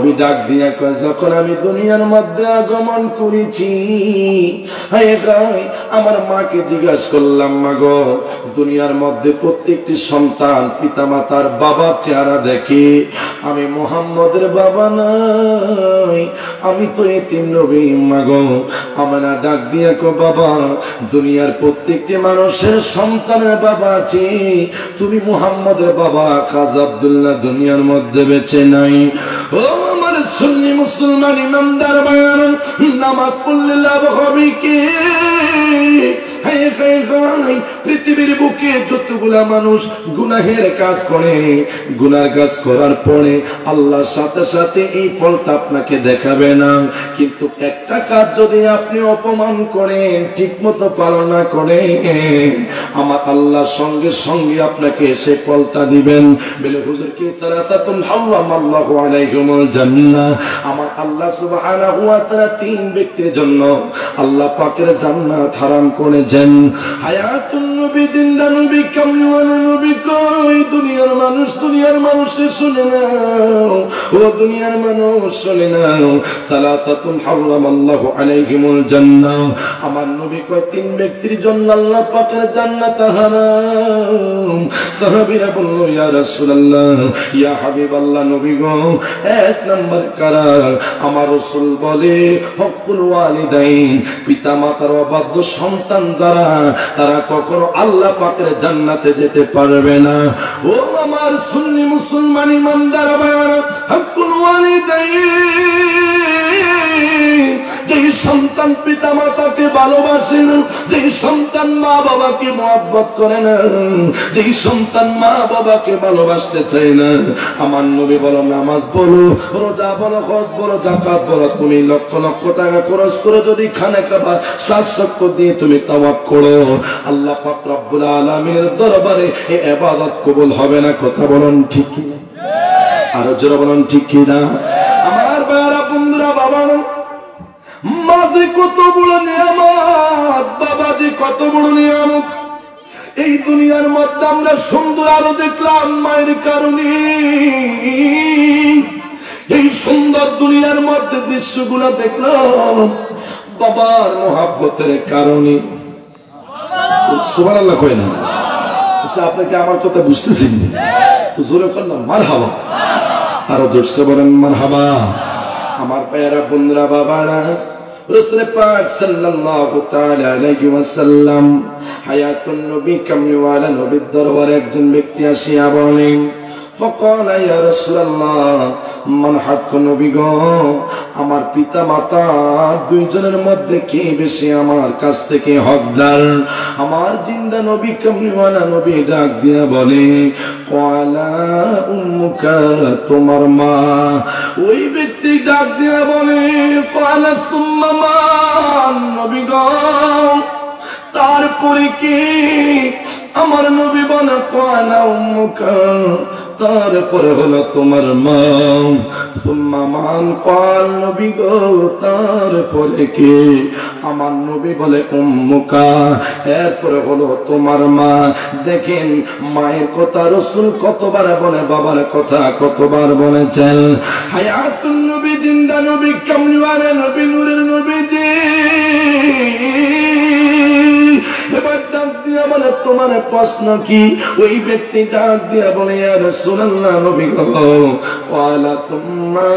নবী ডাক দিয়া কয়, যখন আমি দুনিয়ার মধ্যে আগমন করেছি, আমার মাকে জিজ্ঞাসা করলাম, মা গো, দুনিয়ার মধ্যে প্রত্যেকটি সন্তান পিতামাতার বাবার চেহারা দেখে, আমি মুহাম্মদের বাবা নাই, আমি তো এতিম নবী। মা গো, আমার ডাক দিয়া কয়, বাবা, দুনিয়ার প্রত্যেকটি মানুষের সন্তানের বাবা আছে, তুমি মুহাম্মদের বাবা খাজা আব্দুল্লাহ দুনিয়ার মধ্যে বেঁচে নাই। ও আমার সুন্নি মুসলমান ইমানদার ভাইরা, নামাজ পড়লে লাভ হবে কি? পৃথিবীর বুকে যতগুলা মানুষ গুনাহের কাজ করে, গুনার কাজ করার পরে আল্লাহর সাথে সাথে এই ফলটা আপনাকে দেখাবে না, কিন্তু একটা কাজ যদি আপনি অপমান করেন, ঠিক মতো পালন না করেন, আমার আল্লাহর সঙ্গে সঙ্গে আপনাকে সে ফলটা দিবেন। বলে হুজুর কি তারাতাতুল হারামাল্লাহু আলাইহিমুল জান্নাহ, আমার আল্লাহ সুবহানাহু ওয়া তাআলা তিন ব্যক্তির জন্য আল্লাহ পাকের জান্নাত হারাম করেছেন। হায়াতুন নবী, জিন্দা নবী, কামলিওয়ালা নবী কই, দুনিয়ার মানুষ, দুনিয়ার মানুষে শুনে নাও, ও দুনিয়ার মানুষ শুনে নাও, সালাতাতুন হারামাল্লাহু আলাইহিমুল জান্নাহ, আমার নবী কয় তিন ব্যক্তির জন্য আল্লাহ পাকের জান্নাত হারাম। সাহাবীরা বলল, ইয়া রাসূলুল্লাহ, ইয়া হাবিবাল্লাহ, নবী গো, এক নাম্বার কারা? আমার রাসূল বলে, হকুল ওয়ালিদাইন, পিতামাতার অবাধ্য সন্তান যারা, তারা কখনো আল্লাহ পাকের জান্নাতে যেতে পারবে না। ও আমার সুন্নি মুসলমান ইমানদার ভাইরা, হকুল ওয়ালিদাইন, যে সন্তান পিতা মাতাকে ভালোবাসে না, যে সন্তান মা বাবাকে মহব্বত করে না, যে সন্তান মা বাবাকে ভালোবাসতে চায় না, আমার নবী বলো, নামাজ বলো, রোজা বলো, হজ বলো, যাকাত বলো, তুমি লক্ষ লক্ষ টাকা খরচ করে যদি খানে কাবা সাতশক্য দিয়ে তুমি তাওয়াব করো, আল্লাহ পাক রব্বুল আলামিনের দরবারে এই ইবাদত কবুল হবে না। কথা বলুন ঠিক কি না? আরো জোরে বলুন ঠিক কি না? আমার ভাইরা, বন্ধুরা, বাবা, মাঝে কত বড় নিয়ামত, বাবাজি কত বড় নিয়ামত। এই দুনিয়ার মধ্যে আমরা সুন্দর আলো দেখলাম মায়ের কারণে, এই সুন্দর দুনিয়ার মধ্যে দৃশ্যগুলো দেখলাম বাবার মহব্বতের কারণে। সুবহানাল্লাহ কয় না? আচ্ছা, আপনাকে আমার কথা বুঝতেছেন? জোরে করলাম মারহাবা, আরো জোরসে বলেন মারহাবা। আমার প্যারা বন্ধুরা, বাবারা, রাসূল পাক সাল্লাল্লাহু তাআলা আলাইহি ওয়াসাল্লাম হায়াতুন নবী কামলিওয়ালা নবীর দরবারে একজন ব্যক্তি আসিয়া বলেন, فقال يا رسول الله من حق নবী গো, আমার পিতা মাতা দুইজনের মধ্যে কে বেশি আমার কাছ থেকে হকদার? আমার জিন্দা নবী কামলিওয়ালা নবী ডাক দিয়া বলে, ক্বালা উম্মুকা, তোমার মা। ওই ব্যক্তি ডাক দিয়া বলে, ক্বালা সুম্মা মান, নবী গো, তারপরে কি? আমার নবী বলে, ক্বালা উম্মুকা, তারপরে হলো তোমার মা। সুম্মা মান, ক্বাল, নবী গো, তারপরে কি? আমার নবী বলে, উম্মুকা, এরপরে হলো তোমার মা। দেখেন মায়ের কথা রাসূল কতবার বলে, বাবার কথা কতবার বলেছেন। হায়াতুন নবী, জিন্দা নবী, কামলিওয়ালা নবী, নূরের নবীজি এবার ডাক দিয়া বলে, তোমার প্রশ্ন কি? ওই ব্যক্তি ডাক দিয়া বলে, ইয়া রাসূলুল্লাহ, নবী গো, ক্বালা সুম্মা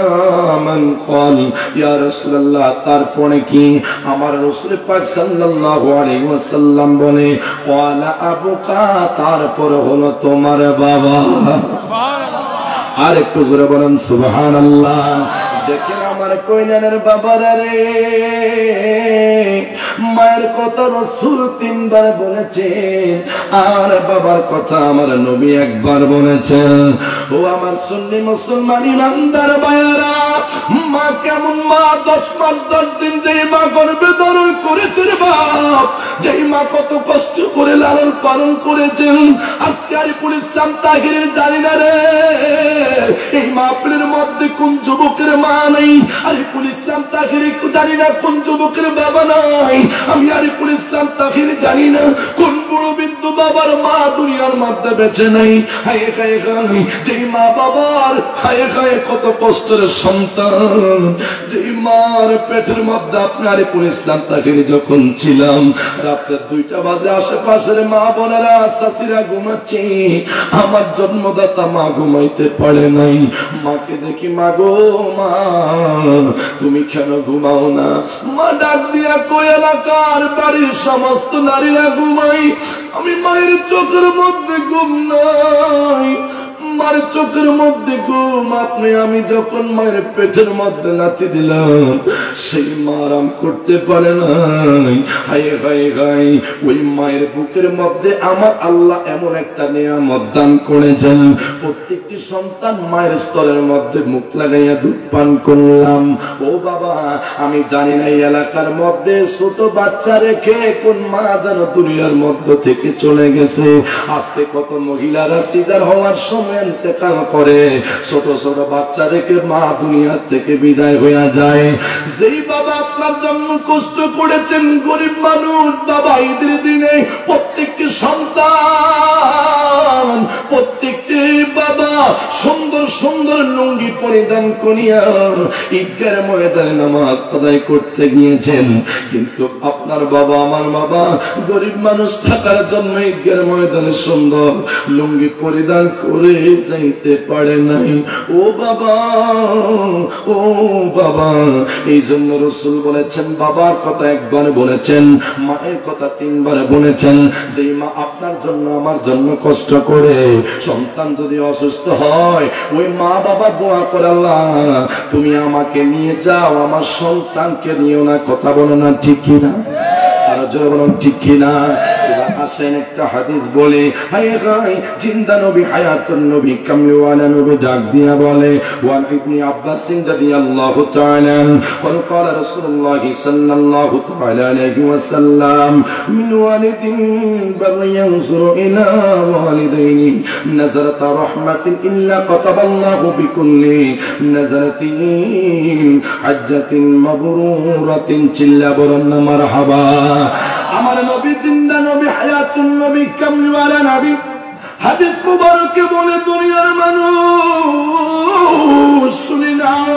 মান, ক্বাল, ইয়া রাসূলুল্লাহ, তারপরে কি? আমার রাসূল পাক সাল্লাল্লাহু আলাইহি ওয়াসাল্লাম বলে, ক্বালা আবুকা, তারপর হলো তোমার বাবা। সুবহানাল্লাহ। আর একটু জোরে বলেন সুবহানাল্লাহ। দেখেন আমার কইনানের বাবারা রে, মায়ের কথা রাসূল তিনবার বলেছেন, আর বাবার কথা আমার নবী একবার বলেছেন। ও আমার সুন্নি মুসলমান ইমানদার ভাইরা, মা কেমন মা? 10 মাস 10 দিন যেই মা গর্ভে ধারণ করেছে রে বাপ, যেই মা কত কষ্ট করে লালন পালন করেছেন, আজকে আরিফুল ইসলাম তাহিরের জানি না রে, এই মাহফিলের মধ্যে কোন যুবকের মা নাই? আরিফুল ইসলাম তাহির জানি না কোন যুবকের বাবা নাই? আমি আরিফুল ইসলাম তাহির জানি না কোন বুড়ো বৃদ্ধ বাবার মা দুনিয়ার মধ্যে বেঁচে নাই। হায় হায় হায়, যেই মা বাবার হায় হায় কত কষ্টের সন্তান, যেই মার পেটের মধ্যে আপনার ইসলাম তাকে যখন ছিলাম, রাত্রে 2টা বাজে আশেপাশের মা বোনেরা শাশিরা ঘুমাচ্ছে, আমার জন্মদাতা মা ঘুমাইতে পারে নাই। মাকে দেখি, মা গো মা তুমি কেন ঘুমাও না? মা ডাক দিয়া কই, এলাকার বাড়ির সমস্ত নারীরা ঘুমাই, আমি মায়ের চোখের মধ্যে ঘুম নাই, মায়ের চোখের মধ্যে ঘুম। আপনি আমি যখন মায়ের পেটের মধ্যে লাথি দিলাম, সেই মা আরাম করতে পারে নাই। হায় হায় হায়, ওই মায়ের বুকের মধ্যে আমার আল্লাহ এমন একটা নিয়ামত দান করেছেন, প্রত্যেকটি সন্তান মায়ের স্তরের মধ্যে মুখ লাগাইয়া দুধ পান করলাম। ও বাবা, আমি জানি না এই এলাকার মধ্যে ছোট বাচ্চা রেখে কোন মা যেন দুনিয়ার মধ্য থেকে চলে গেছে। আজকে কত মহিলারা সিজার হওয়ার সময় ইন্তেকাল করে, ছোট ছোট বাচ্চা রেখে মা দুনিয়ার থেকে বিদায় হয়ে যায়। যেই বাবা আপনার জন্য কষ্ট করেছেন, গরিব মানুষ বাবা, ঈদের দিনে প্রত্যেকটি সন্তান, প্রত্যেকটি বাবা সুন্দর সুন্দর লুঙ্গি পরিধান করিয়া ঈদের ময়দানে নামাজ আদায় করতে গিয়েছেন, কিন্তু আপনার বাবা আমার বাবা গরিব মানুষ থাকার জন্য ঈদের ময়দানে সুন্দর লুঙ্গি পরিধান করে যাইতে পারে নাই। ও বাবা, ও বাবা, এই জন্য রাসূল বলেছেন, বাবার কথা একবার বলেছেন, মায়ের কথা 3 বার বলেছেন। যে মা আপনার জন্য আমার জন্য কষ্ট করে, সন্তান যদি অসুস্থ হয়, ওই মা বাবা দোয়া করে, আল্লাহ তুমি আমাকে নিয়ে যাও, আমার সন্তানকে নিও না। কথা বলো না ঠিক কিনা? আর জোরে বলুন ঠিক কিনা? আসেন একটা হাদিস বলে, হায় হায়, জিন্দা নবী হায়াতুন নবী কামলিওয়ালা নবী ডাক দিয়া বলে, ওয়ান ইবনে আব্বাস রাদিয়াল্লাহু তাআলা قال قال رسول الله صلى الله تعالى عليه وسلم من والد بر ينظر الى والديه نظرة رحمة الا كتب الله بكل نظرة حجة مبرورة চিল্লা বলুন মারহাবা। আমার নবী জিন্দা নবী হায়াতুন নবী কামলিওয়ালা নবী হাদিস মুবারকে বলে, দুনিয়ার মানুষ শুনে নাও,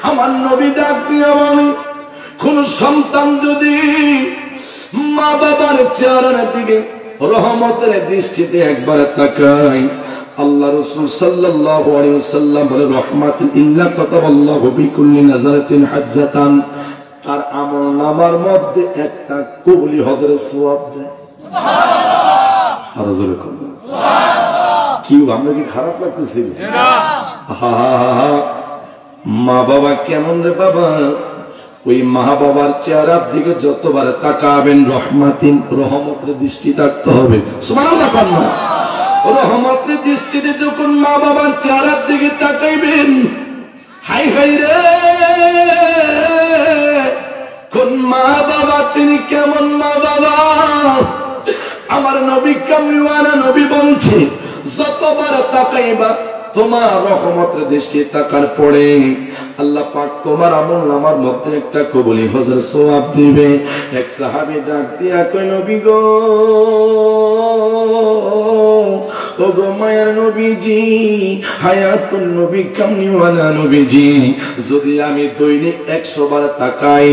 আমার নবী ডাক দিয়া বলে, কোন সন্তান যদি মা বাবার চেহারার দিকে রহমতের দৃষ্টিতে একবার তাকায়, আল্লাহ রাসূল সাল্লাল্লাহু আলাইহি ওয়াসাল্লাম বলে, রাহমাতুল ইল্লা কাতাবাল্লাহু বিকুল্লি নাযারাতিন হাজ্জাতান, তার আমল নামার মধ্যে একটা কবুলি হজের সওয়াব দেয়। সুবহানাল্লাহ। আর জোরে বলুন সুবহানাল্লাহ। কি আমরা কি খারাপ লাগতেছে? না। মা বাবা কেমন রে বাবা? ওই মা বাবার চেহারার দিকে যতবার তাকাবেন, রহমাতিন রহমতের দৃষ্টি থাকতে হবে। সুবহানাল্লাহ। রহমতের দৃষ্টিতে যখন মা বাবার চেহারার দিকে তাকাইবেন, হাই হাই রে, কোন মা বাবা, তিনি কেমন মা বাবা? আমার নবী কামলিওয়ালা নবী বলছে, যতবার তাকাইবা তোমার রহমতের দৃষ্টি তাকার পরে আল্লাহ পাক তোমার আমল নামার মধ্যে একটা কবুলি হজের সওয়াব দিবে। এক সাহাবী ডাক দিয়া কই, নবী গো, ও গো মায়ের নবীজি, হায়াতুন নবী কামলিওয়ালা নবীজি, যদি আমি দৈনিক 100 বার তাকাই,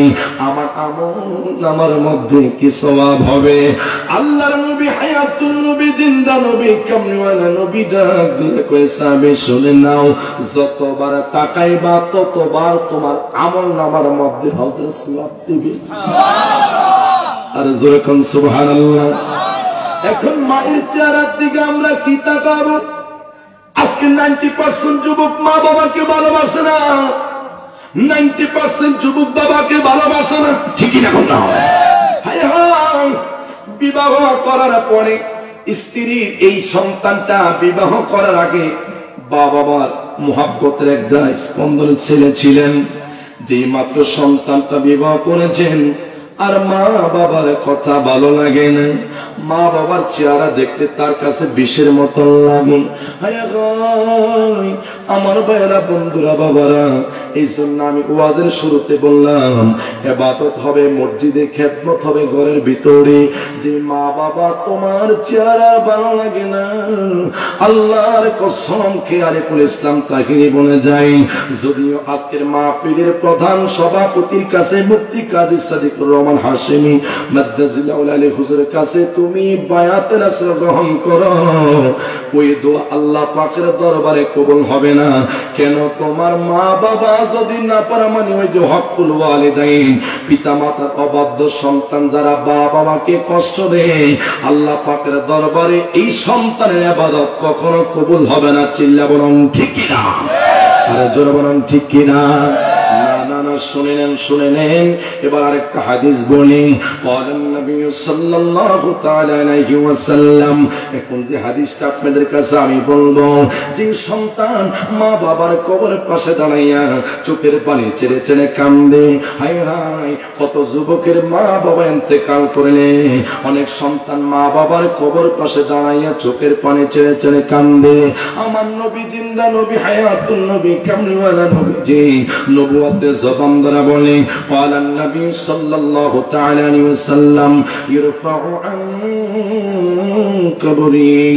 আমার আমল নামার মধ্যে কি সওয়াব হবে? আল্লাহর নবী হায়াতুন নবী জিন্দা নবী কামলিওয়ালা নবী ডাক দিয়ে কই, সাহাবী শুনে নাও, যতবার তাকাইবা ততবার তোমার আমল নামার মধ্যে হজের সওয়াব দিবে। সুবহানাল্লাহ। আর জোরে কোন সুবহানাল্লাহ। এখন মায়ের চেহারার দিকে আমরা কি তাকাবো? আজকে 90% যুবক মা বাবাকে ভালোবাসে না, 90% যুবক বাবাকে ভালোবাসে না, ঠিকই না? না, হায় হায়, বিবাহ করার পরে স্ত্রীর এই সন্তানটা বিবাহ করার আগে বাবার মুহাব্বতের একটা স্পন্দন ছেলে ছিলেন, যে মাত্র সন্তানটা বিবাহ করেছেন আর মা বাবার কথা ভালো লাগে না, মা বাবার চেহারা দেখতে তার কাছে বিষের মতন লাগে। আমার ভাইয়েরা, বন্ধুরা, বাবারা, এই জন্য আমি ওয়াজের শুরুতে বললাম ইবাদত হবে মসজিদে, খেদমত হবে ঘরের ভিতরে। যে মা বাবা তোমার চেহারা ভালো লাগে না, আল্লাহর কসম খেয়ে আরিফুল ইসলাম তাহিনী বলে যায়, যদিও আজকের মাহফিলের প্রধান সভাপতির কাছে মুফতি কাজী সাদিকুর রহমান হাশেমি মাদ্দাজিল্লাহু আলাইহি হুজুরের কাছে তুমি বায়াতের আসর গ্রহণ করো, ওই দোয়া আল্লাহ পাকের দরবারে কবুল হবে না। কেন? তোমার মা বাবা যদি না পারে, মানে ওই যে হকুল ওয়ালিদাইন, পিতা মাতার অবাধ্য সন্তান যারা বাবা মাকে কষ্ট দেয়, আল্লাহ পাকের দরবারে এই সন্তানের ইবাদত কখনো কবুল হবে না। চিল্লা বলুন ঠিক কিনা, আরে জোরে বলুন ঠিক কিনা। শুনে নেন। এবার আরেকটা হাদিস বলি। এখন যে হাদিসটা আপনাদের কাছে আমি বলবো, যে সন্তান মা বাবার কবরের পাশে দাঁড়াইয়া চোখের পানি ছেড়ে ছেড়ে কান্দে, হায় হায় কত যুবকের মা বাবা ইন্তেকাল করলে, অনেক সন্তান মা বাবার কবর পাশে দাঁড়াইয়া চোখের পানি ছেড়ে ছেড়ে কান্দে। আমার নবী জিন্দা নবী, হায়াতুন নবী, কামলিওয়ালা নবীজি নবুয়তের জবান দ্বারা বলে, ক্বালান নবী সাল্লাল্লাহু তাআলা আলাইহি ওয়াসাল্লাম, ইরফাউ আন কবরি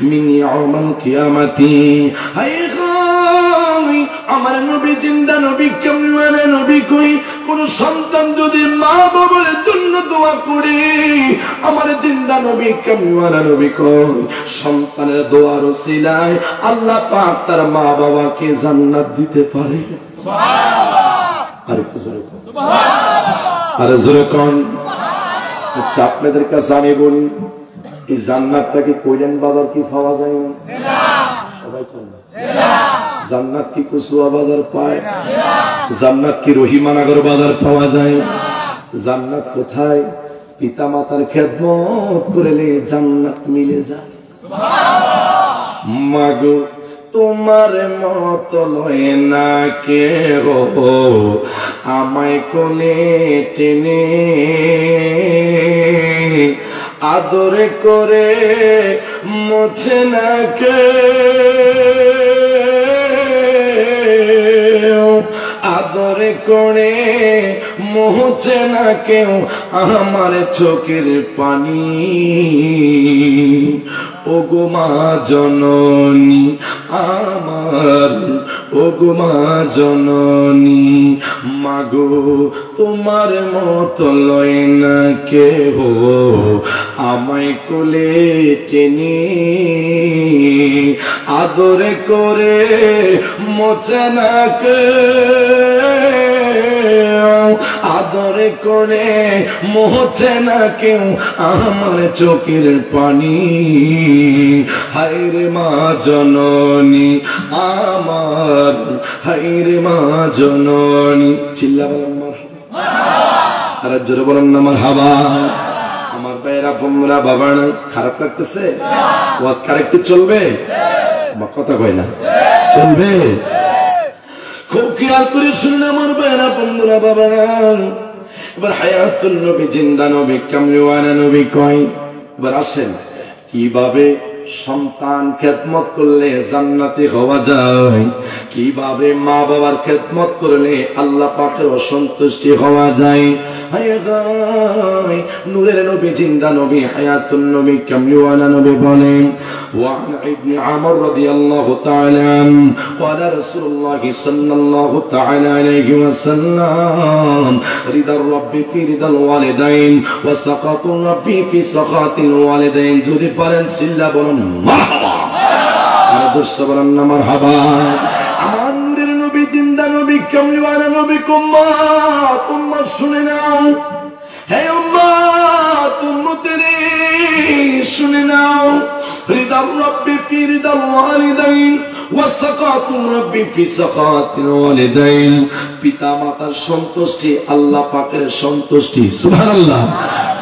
মিন ইয়াউমিল কিয়ামাতি। হায় হায় আমার নবী জিন্দা নবী, কামলিওয়ালা নবী কই, কোন সন্তান যদি মা বাবার জন্য দোয়া করে, আমার জিন্দা নবী কামলিওয়ালা নবী কই, সন্তানের দোয়ার ওসিলায় আল্লাহ পাক তার মা বাবাকে জান্নাত দিতে পারে। আরে জোরে কোন। আচ্ছা আপনাদের কাছে আমি বলি, এই জান্নাতটা কি কইলেন বাজার কি পাওয়া যায় না? সবাই কোন জান্নাত কি কুসুয়া বাজার পায়? জান্নাত কি রহিমানগর বাজার পাওয়া যায়? জান্নাত কোথায়? পিতা মাতার খেদমত করলে জান্নাত মিলে যায়। মাগো তোমার মত লয় না কে গো, আমায় কোলে টেনে আদরে করে মোছে না কে, আদরে করে মোছে না কেউ আমার চোখের পানি। ওগো মা জননী আমার, ওগো মা জননী, মাগো তোমার মত লয় না কেহ, আমায় কোলে টেনে আদরে করে মোছে না কেউ, আদরে করে মোছে না কেউ আমার চোখের পানি। হায়রে মা জননী আমার, হায়রে মা জননী। চিল্লা বলেন আর জোরে বলেন না মারহাবা। আমার ভাইয়েরা বোনরা বাবা না খারাপ লাগতেছে? ওয়াজ কারেক্ট চলবে? কথা কয় না চলবে? খুব খেয়াল করে শুনুন আমার ভাইয়েরা বোনরা বাবারা। এবার হায়াতুল নবী জিন্দা নবী কামলিওয়ালা নবী কয়, এবার আসেন কিভাবে সন্তান খেদমত করলে জান্নাতি হওয়া যায়, কিভাবে মা বাবার খেদমত করলে আল্লাহ পাকের অসন্তুষ্টি হওয়া যায়। হায় হায় নূরের নবী জিন্দা নবী হায়াতুন নবী কামলিওয়ালা নবী বলেন, وعن ابن عمر رضي الله تعالى عنه قال رسول الله صلى الله تعالى عليه وسلم رضا الرب في رضا الوالدين وسخط الرب في سخط الوالدين। যদি পারেন সিল্লা বলুন মারহাবা, আর দর্শক বলুন না মারহাবা। আমার নূরের নবী জিন্দা নবী কামলিওয়ালা নবী উম্মাহ শুনে নাও, হে উম্মাহ উম্মতেরে শুনে নাও, রিদার রাব্বি ফি রিদাল ওয়ালিদাইন ওয়া সাকাতুর রাব্বি ফি সাকাতিল ওয়ালিদাইন। পিতা মাতার সন্তুষ্টি আল্লাহ পাকের সন্তুষ্টি। সুবহানাল্লাহ।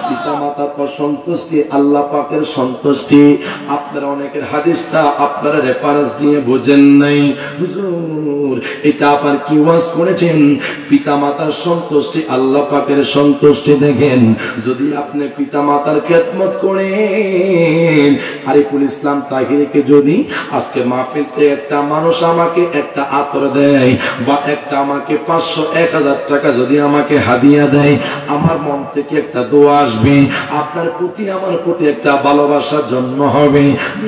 পিতা মাতার অসন্তুষ্টি আল্লাহ পাকের সন্তুষ্টি। আপনারা অনেকের হাদিসটা আপনারা রেফারেন্স দিয়ে বোঝেন নাই। হুজুর এটা আবার কি ওয়াজ করেছেন? পিতা মাতার সন্তুষ্টি আল্লাহ পাকের সন্তুষ্টি। দেখেন যদি আপনি পিতা মাতার খেদমত করেন, আরিফুল ইসলাম তাহিরকে যদি আজকে মাহফিলতে একটা মানুষ আমাকে একটা আতর দেয় বা একটা আমাকে 500-1000 টাকা যদি আমাকে হাদিয়া দেয়, আমার মন থেকে একটা দোয়া আসবে, আপনার প্রতি আমার প্রতি একটা ভালোবাসার জন্ম হবে।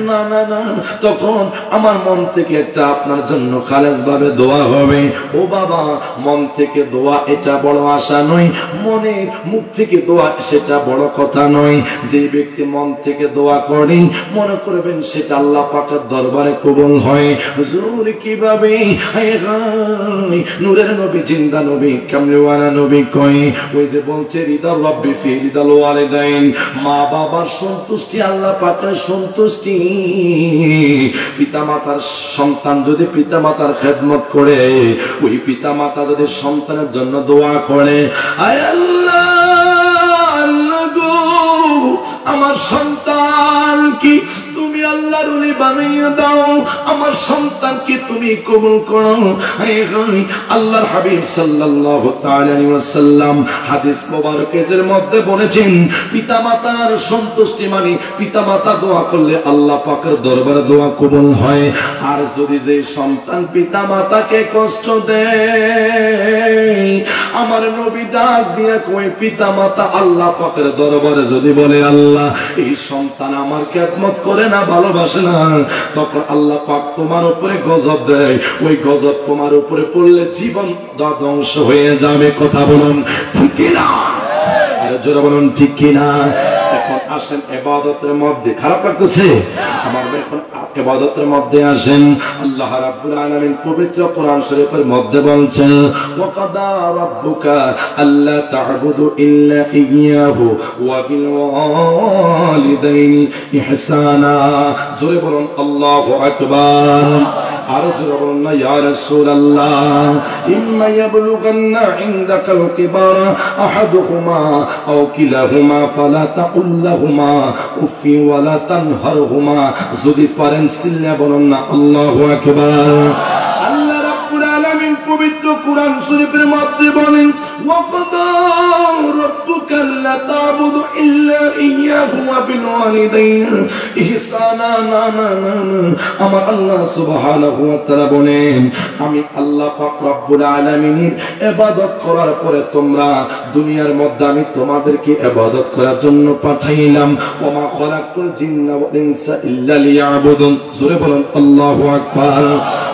না না না, তখন আমার মন থেকে একটা আপনার জন্য খালেস ভাবে দোয়া হবে। ও বাবা, মন থেকে দোয়া এটা বড় আশা নয়, মনের মুখ থেকে দোয়া সেটা বড় কথা নয়। যে ব্যক্তি মন থেকে দোয়া করে মনে করবেন সেটা আল্লাহ পাকের দরবারে কবুল হয়। হুজুর কিভাবে? নূরের নবী, জিন্দা নবী, কামলিওয়ালা নবী কয়, ওই যে বলছে রিদাল রব্বি ফি রিদাল ওয়ালিদাইন, মা বাবার সন্তুষ্টি আল্লাহ পাকের সন্তুষ্টি। পিতা মাতার সন্তান যদি পিতা মাতার খেদমত করে, ওই পিতা মাতা যদি সন্তানের জন্য দোয়া করে, আয় আল্লাহ আমার সন্তান কি তুমি আল্লাহর ওলি বানাইয়া দাও, আমার সন্তান কি তুমি কবুল করো। আল্লাহর হাবিব সাল্লাল্লাহু তাআলা আলাইহি ওয়াসাল্লাম হাদিস মোবারকের মধ্যে বলেছেন, পিতামাতার সন্তুষ্টি মানে পিতামাতা দোয়া করলে আল্লাহ পাকের দরবারে দোয়া কবুল হয়। আর যদি যে সন্তান পিতামাতাকে কষ্ট দেয়, আমার নবী ডাক দিয়া কয় পিতামাতা আল্লাহ পাকের দরবারে যদি বলে আল্লাহ এই সন্তান আমার খেদমত করে না, ভালোবাসে না, তখন আল্লাহ পাক তোমার উপরে গজব দেয়। ওই গজব তোমার উপরে পড়লে জীবন ধ্বংস হয়ে যাবে। কথা বলুন ঠিক কিনা? আরে জোরে বলুন ঠিক কিনা? এখন আসেন ইবাদতের মধ্যে। খারাপ লাগতেছে আমার? এখন ইবাদতের মধ্যে আসেন। আল্লাহ রাব্বুল আলামিন পবিত্র কোরআন শরীফের মধ্যে বলছেন, ওয়া কাদা রাব্বুকা আল্লা তা'বুদু ইল্লা ইয়্যাহু ওয়া বিল ওয়ালিদাইনি ইহসানা। জোরে বলুন আল্লাহু আকবার। আর জোরে বলুন না ইয়া রাসূলুল্লাহ। ইম্মা ইয়াবলুগান্না ইনদাকাল কিবারা আহাদুহুমা আও কিলাহুমা ফালা তাকুল লাহুমা উফি ওয়া লা তানহারহুমা। যদি পারেন সিল্লা বলুন না আল্লাহু আকবার। আল্লাহ রাব্বুল আলামিন পবিত্র কোরআন শরীফের মধ্যে বলেন, ওয়া কাদা রাব্বুকা আল্লা তা'বুদু ইল্লা ইয়্যাহু ওয়া বিল ওয়ালিদাইনি ইহসানা। না না না, আমার আল্লাহ সুবহানাহু ওয়া তাআলা বলেন, আমি আল্লাহ পাক রব্বুল আলামিনের ইবাদত করার পরে তোমরা দুনিয়ার মধ্যে আমি তোমাদেরকে ইবাদত করার জন্য পাঠাইলাম। ওয়া মা খালাকতুল জিন্না ওয়াল ইনসা ইল্লা লিয়াবুদুন। জোরে বলেন আল্লাহু আকবার।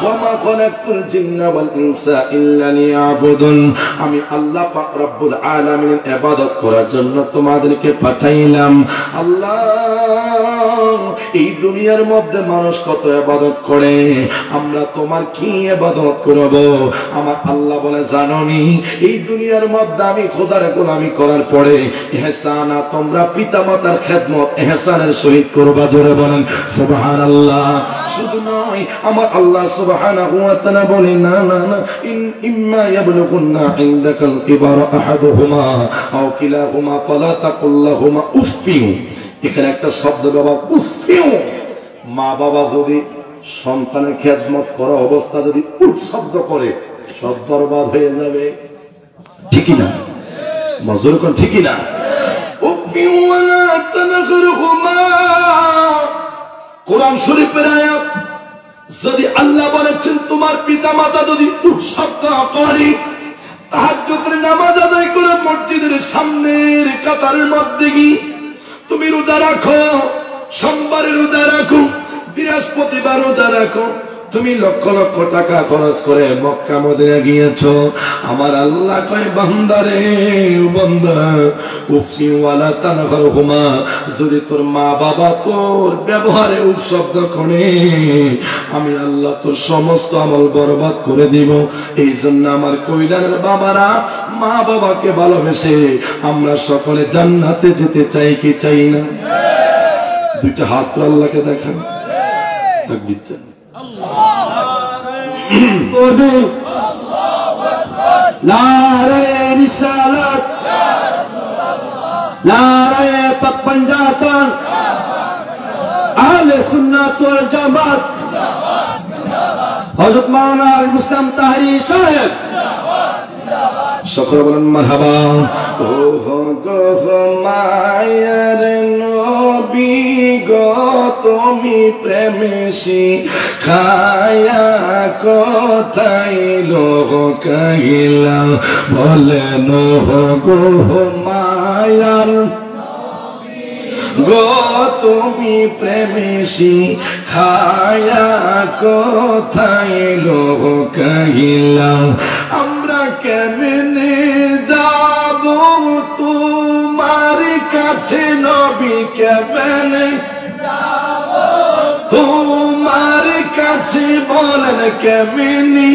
ওয়া মা খালাকতুল জিন্না ওয়াল ইনসা ইল্লা লিয়াবুদুন। আমি আল্লাহ পাক রব্বুল আলামিনের ইবাদত করার জন্য তোমাদেরকে পাঠাইলাম। আল্লাহ এই দুনিয়ার মধ্যে মানুষ কত ইবাদত করে, আমরা তোমার কি ইবাদত করব? আমার আল্লাহ বলে, জানোনি এই দুনিয়ার মধ্যে আমি খোদার গোলামি করার পরে ইহসানা, তোমরা পিতামাতার খেদমত ইহসানের সহিত করবা। জোরে বলেন সুবহানাল্লাহ। শুধু নয়, আমার আল্লাহ সুবহানাহু ওয়া তাআলা বলেন, না না না, ইম্মা ইয়াবলুগুন্না ইনদাকাল কিবারা আহাদুহুমা আও কিলাহুমা ফালা তাকুল লাহুমা উফফিউ। এখানে একটা শব্দ ব্যবহার, উফফিউ। মা বাবা যদি সন্তানের খেদমত করা অবস্থা যদি উফ শব্দ করে, সব বরবাদ হয়ে যাবে। ঠিকই না? মজুর কোন ঠিকই না? উফফিউ ওয়া লা তানহারহুমা। কোরআন শরীফের আয়াত। যদি আল্লাহ বলেছেন তোমার পিতা মাতা যদি উফ শব্দ করে, তাহাজ্জুদের নামাজ আদায় করে মসজিদের সামনের কাতারের মধ্যে গিয়ে তুমি রোজা রাখো, সোমবারে রোজা রাখো, বৃহস্পতিবার রোজা রাখো, তুমি লক্ষ লক্ষ টাকা খরচ করে মক্কা মদিনা গিয়েছো, আমার আল্লাহ কয় বান্দারে বান্দা উফি ওয়ালা তানহারহুমা। যদি তোর মা বাবা তোর ব্যবহারে শব্দ করে, আমি আল্লাহ তোর সমস্ত আমল বরবাদ করে দিব। এই জন্য আমার কইলার বাবারা, মা বাবাকে ভালোবেসে আমরা সকলে জান্নাতে যেতে চাই কি চাই না? দুইটা হাত আল্লাহকে দেখান। তাকবীর দেন। নারে রিসালাত, নারে আহলে সুন্নাত ওয়াল জামাত হযরত মাওলানা আবুল ইসলাম তাহরি সাহেব সকলে বলেন মারহাবা। ও গো মায়ের নবী গো তুমি প্রেমে শিখায়া কোথায় লোক কাহিলা বলেন গো মায়ার গো তুমি প্রেমে শিখায়া কোথায় লোক কাহিলা আমরা কেমনে যাব তোমার কাছে নবী কেমনে যাব তোমার কাছে বলেন কেমনে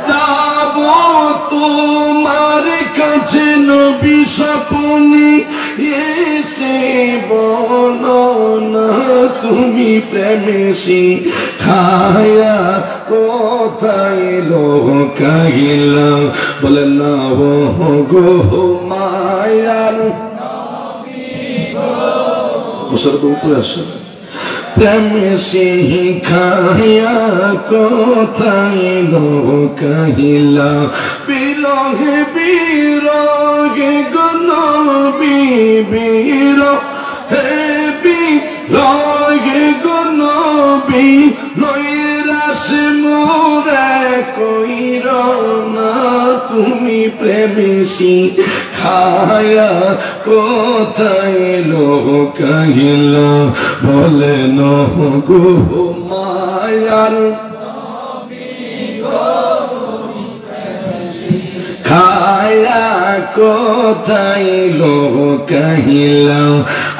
যাব তোমার কাছে নবী স্বপ্নে এসে বলো না তুমি প্রেমে শিখায়া কোথায় লোক কাহিলা বলেন না ও গো মায়ার উপরে আসে প্রেমে শিখায়া কোথায় লোক কাহিলা বিরহে বিরহে গো নবী বিরহে বিরহে গো নবী নৈরাশ মোরে কইর না তুমি প্রেমে শিখায়া কোথায় লোক কাহিলা বলেন গো মায়ার খায়া কোথায় লোক কাহিলা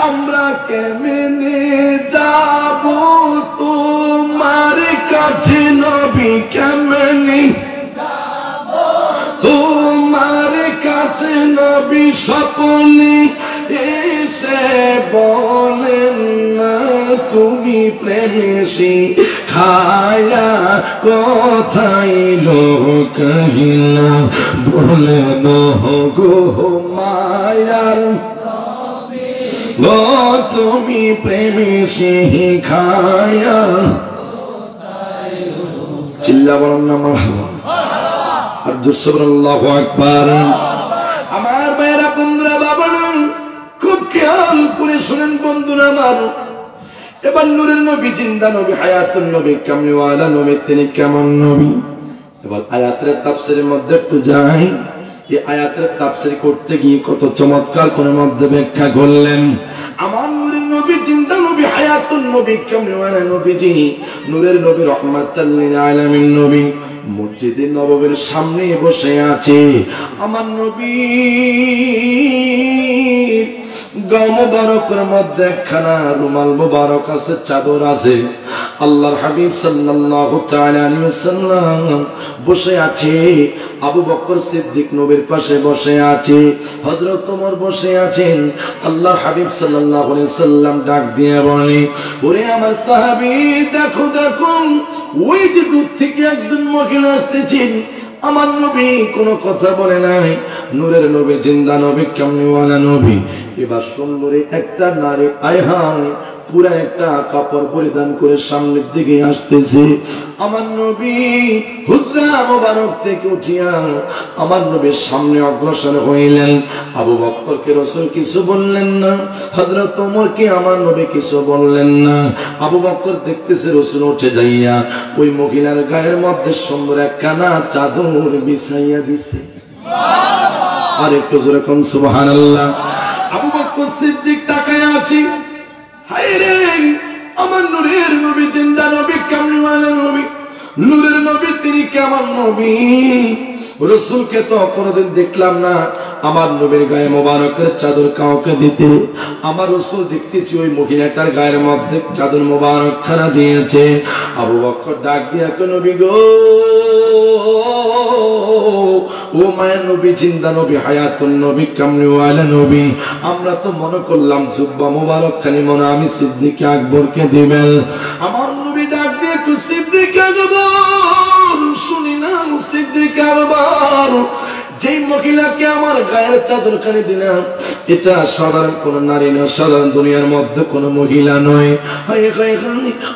আমরা কেমনে যাব তোমার কাছে নবী কেমনে যাব তোমার কাছে নবী স্বপ্নে এসে বলেন না তুমি প্রেমে শিখায়া কোথায় লোক কাহিলা বলেন গো মায়ার গো তুমি প্রেমে শিখায়া চিল্লা বলেন না মারহাবা আর জোরসে বলেন আল্লাহু আকবার। আমার ভাইরা বন্ধুরা বাবা খুব খেয়াল করে শুনেন বন্ধুরা আমার, এবার নূরের নবী জিন্দা নবী হায়াতুন নবী কামলিওয়ালা নবী তিনি কেমন নবী। এবার আয়াতের তাফসীরের মধ্যে একটু যাই। এই আয়াতের তাফসীর করতে গিয়ে কত চমৎকার করে মধ্যে ব্যাখ্যা করলেন। আমার নূরের নবী জিন্দা নবী হায়াতুন নবী কামলিওয়ালা নবীজি নূরের নবী রাহমাতাল লিল আলামিন নবী মসজিদে নববীর সামনে বসে আছে। আমার নবী গাও মুবারকের মধ্যে একখানা রুমাল মুবারক আছে, চাদর আছে। আল্লাহর হাবিব সাল্লাল্লাহু তাআলা আলাইহি ওয়াসাল্লাম বসে আছে। আবু বকর সিদ্দিক নবীর পাশে বসে আছে, হযরত ওমর বসে আছেন। আল্লাহর হাবিব সাল্লাল্লাহু আলাইহি ওয়াসাল্লাম ডাক দিয়ে বলে, ওরে আমার সাহাবী দেখো দেখো ওই যে দূর থেকে একজন মহিলা আসতেছেন। আমার নবী কোনো কথা বলে নাই। নূরের নবী জিন্দা নবী কামলিওয়ালা নবী এবার সুন্দরী একটা নারী আয় হায় পুরা একটা কাপড় পরিধান করে সামনের দিকে আসতেছে। আমার নবী হুজরা মোবারক থেকে উঠিয়া আমার নবীর সামনে অগ্রসর হইলেন। আবু বকরকে রাসূল কিছু বললেন না, হযরত ওমরকে আমার নবী কিছু বললেন না। আবু বকর দেখতেছে রাসূল উঠে যাইয়া ওই মহিলার গায়ের মধ্যে সুন্দর একখানা চাদর বিছাইয়া দিছে। সুবহানাল্লাহ, আর একটু জোরে কোন সুবহানাল্লাহ। আবু বকর সিদ্দিক তাকায় আছে, হায় রে আমার নূরের নবী জিন্দা নবী কামলিওয়ালা নবী নূরের নবী তিনি কেমন নবী। রাসূলকে তো কোনোদিন দেখলাম না আমার নবীর গায়ে মোবারকের চাদর কাউকে দিতে। আমার রাসূল দেখতেছি ওই মহিলাটার গায়ের মধ্যে চাদর মোবারক খানা দিয়েছে। আবু বকর ডাক দিয়া কয়, নবী গো, ও মায়ের নবী জিন্দা নবী হায়াতুন নবী কামলিওয়ালা নবী, আমরা তো মনে করলাম জুব্বা মোবারক খানি মনে আমি সিদ্দিক আকবরকে দিবেন। আমার নবী ডাক দিয়ে কয়, সিদ্দিক আকবর শুনি না, সিদ্দিক আকবর যেই মহিলাকে আমার গায়ের চাদর খানি দিলাম এটা সাধারণ কোন নারী নয়, সাধারণ দুনিয়ার মধ্যে কোন মহিলা নয়।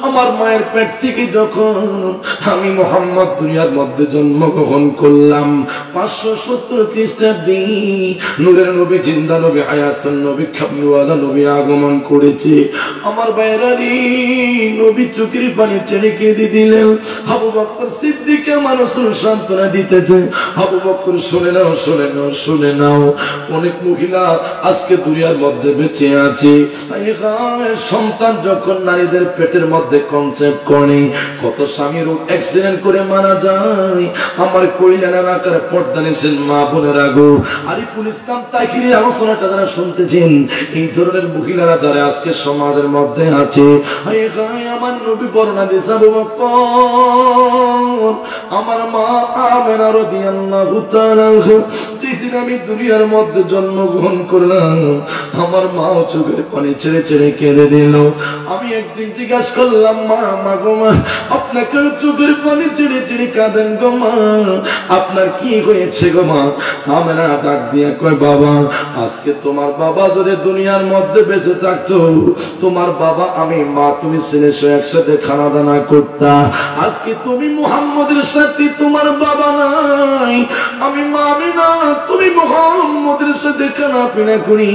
আমার মায়ের পেট থেকে যখন আমি মোহাম্মদ দুনিয়ার মধ্যে জন্মগ্রহণ করলাম 570 খ্রিস্টাব্দে নূরের নবী, জিন্দা নবী, হায়াতুন নবী, কামলিওয়ালা নবী আগমন করেছে। আমার বাইরারি নবী চোখের পানি ছেড়ে কেঁদে দিলেন। আবু বকর সিদ্দিক আমার রাসূল সান্ত্বনা দিতেছে, আবু বকর শুনে নাও, শুনে নাও, শুনে নাও, অনেক মহিলা আজকে দুনিয়ার মধ্যে বেঁচে আছে। সন্তান যখন নারীদের পেটের মধ্যে কনসেপ্ট করে, কত স্বামীর অ্যাক্সিডেন্ট করে মারা যায়। আমার কইলানের আকারে পর্দা নিছেন মা বোনেরা গো, আরিফুল ইসলাম তাহিরের আলোচনাটা যারা শুনতেছেন, এই ধরনের মহিলারা যারা আজকে সমাজের মধ্যে আছে, আমার নবী বর্ণনা দিয়েছে আবু বকর আমার মা আমেনা রাদিয়াল্লাহু তাআলা যেদিন আমি দুনিয়ার মধ্যে জন্মগ্রহণ করলাম, আমার মাও চোখের পানি ছেড়ে ছেড়ে কেঁদে দিল। আমি একদিন জিজ্ঞাসা করলাম, মা, মা গো মা, আপনাকে চোখের পানি ছেড়ে ছেড়ে কাঁদেন গো মা, আপনার কি হয়েছে গো মা? আমেনা ডাক দিয়া কয়, বাবা, আজকে তোমার বাবা যদি দুনিয়ার মধ্যে বেঁচে থাকতো, তোমার বাবা আমি মা তুমি ছেলে একসাথে খানা দানা করতা। আজকে তুমি মুহাম্মদের সাথে তোমার বাবা নাই, আমি মা আমিনা তুমি মুহাম্মদের সাথে খানা পিনা করি।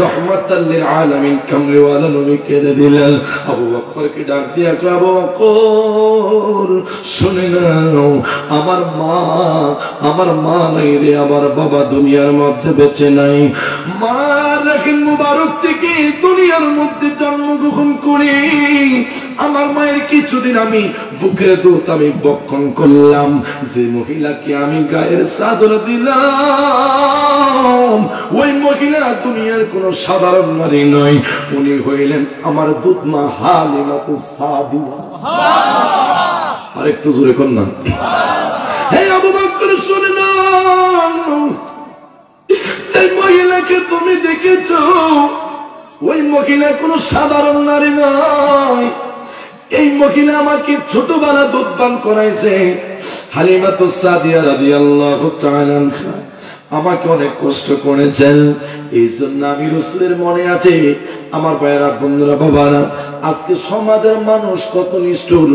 রহমাতাল লিল আলামিন কামলিওয়ালা নবী কেঁদে দিলেন। আবু বকরকে ডাক দিয়া কয়, আবু বকর শুনে নাও, আমার মা নাই রে, আমার বাবা দুনিয়ার মধ্যে বেঁচে নাই। মা রাখিন মুবারক থেকে দুনিয়ার মধ্যে জন্মগ্রহণ করে আমার মায়ের কিছুদিন আমি বুকের দুধ আমি বক্ষণ করলাম। যে মহিলাকে আমি গায়ের চাদর দিলাম, ওই মহিলা দুনিয়ার কোন সাধারণ নারী নয়, উনি হইলেন আমার দুধ মা হালিমাতুস সাদিয়া। আরেকটু জোরে কর না। হে আবু বকর শুনে নাও, যে মহিলাকে তুমি দেখেছো, ওই মহিলা কোন সাধারণ নারী নয়। এই মহিলা আমাকে ছোটবেলা দুধ পান করাইছে। হালিমাতুস সাদিয়া রাদিয়াল্লাহু তাআলা আমাকে অনেক কষ্ট করেছেন, এই জন্য আমি রাসূলের মনে আছে। আমার ভাইয়েরা, বন্ধুরা, বাবারা, আজকে সমাজের মানুষ কত নিষ্ঠুর,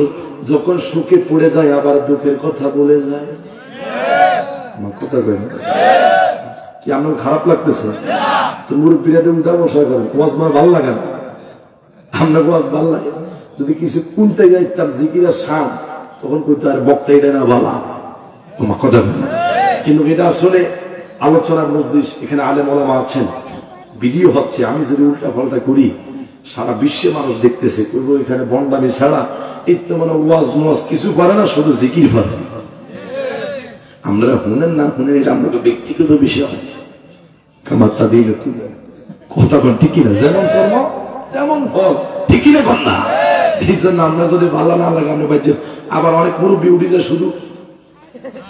যখন সুখে পড়ে যায় আবার দুঃখের কথা বলে যায়। কথা বলেন কি? আমার খারাপ লাগতেছে তো মুরব্বীরা উল্টা বসা করেন, ওয়াজ আমার ভালো লাগে না, আপনার ওয়াজ ভালো লাগে। যদি কিছু কুনতে যাইতাম জিকিরা শান, তখন কইতে আর বক্তা এটা না বালা, আমার কথা বলেন। কিন্তু এটা আসলে আলোচনার মজলিস, এখানে আলেম ওলামা আছেন, ভিডিও হচ্ছে, আমি যদি উল্টা পাল্টা করি সারা বিশ্বে মানুষ দেখতেছে, করবো এখানে বন্ডামি ছাড়া এই তো মানে ওয়াজ মোয়াজ কিছু করে না, শুধু জিকির করে। আমরা শুনেন না শুনেন, এটা আমরা তো ব্যক্তিগত বিষয়। আমার তা দিল কথা কোন ঠিকই না, যেমন কর্ম তেমন ফল, ঠিকই না কর না। এই জন্য আমরা যদি ভালো না লাগে আমরা বাইর, আবার অনেক মুরব্বী উঠে যায় শুধু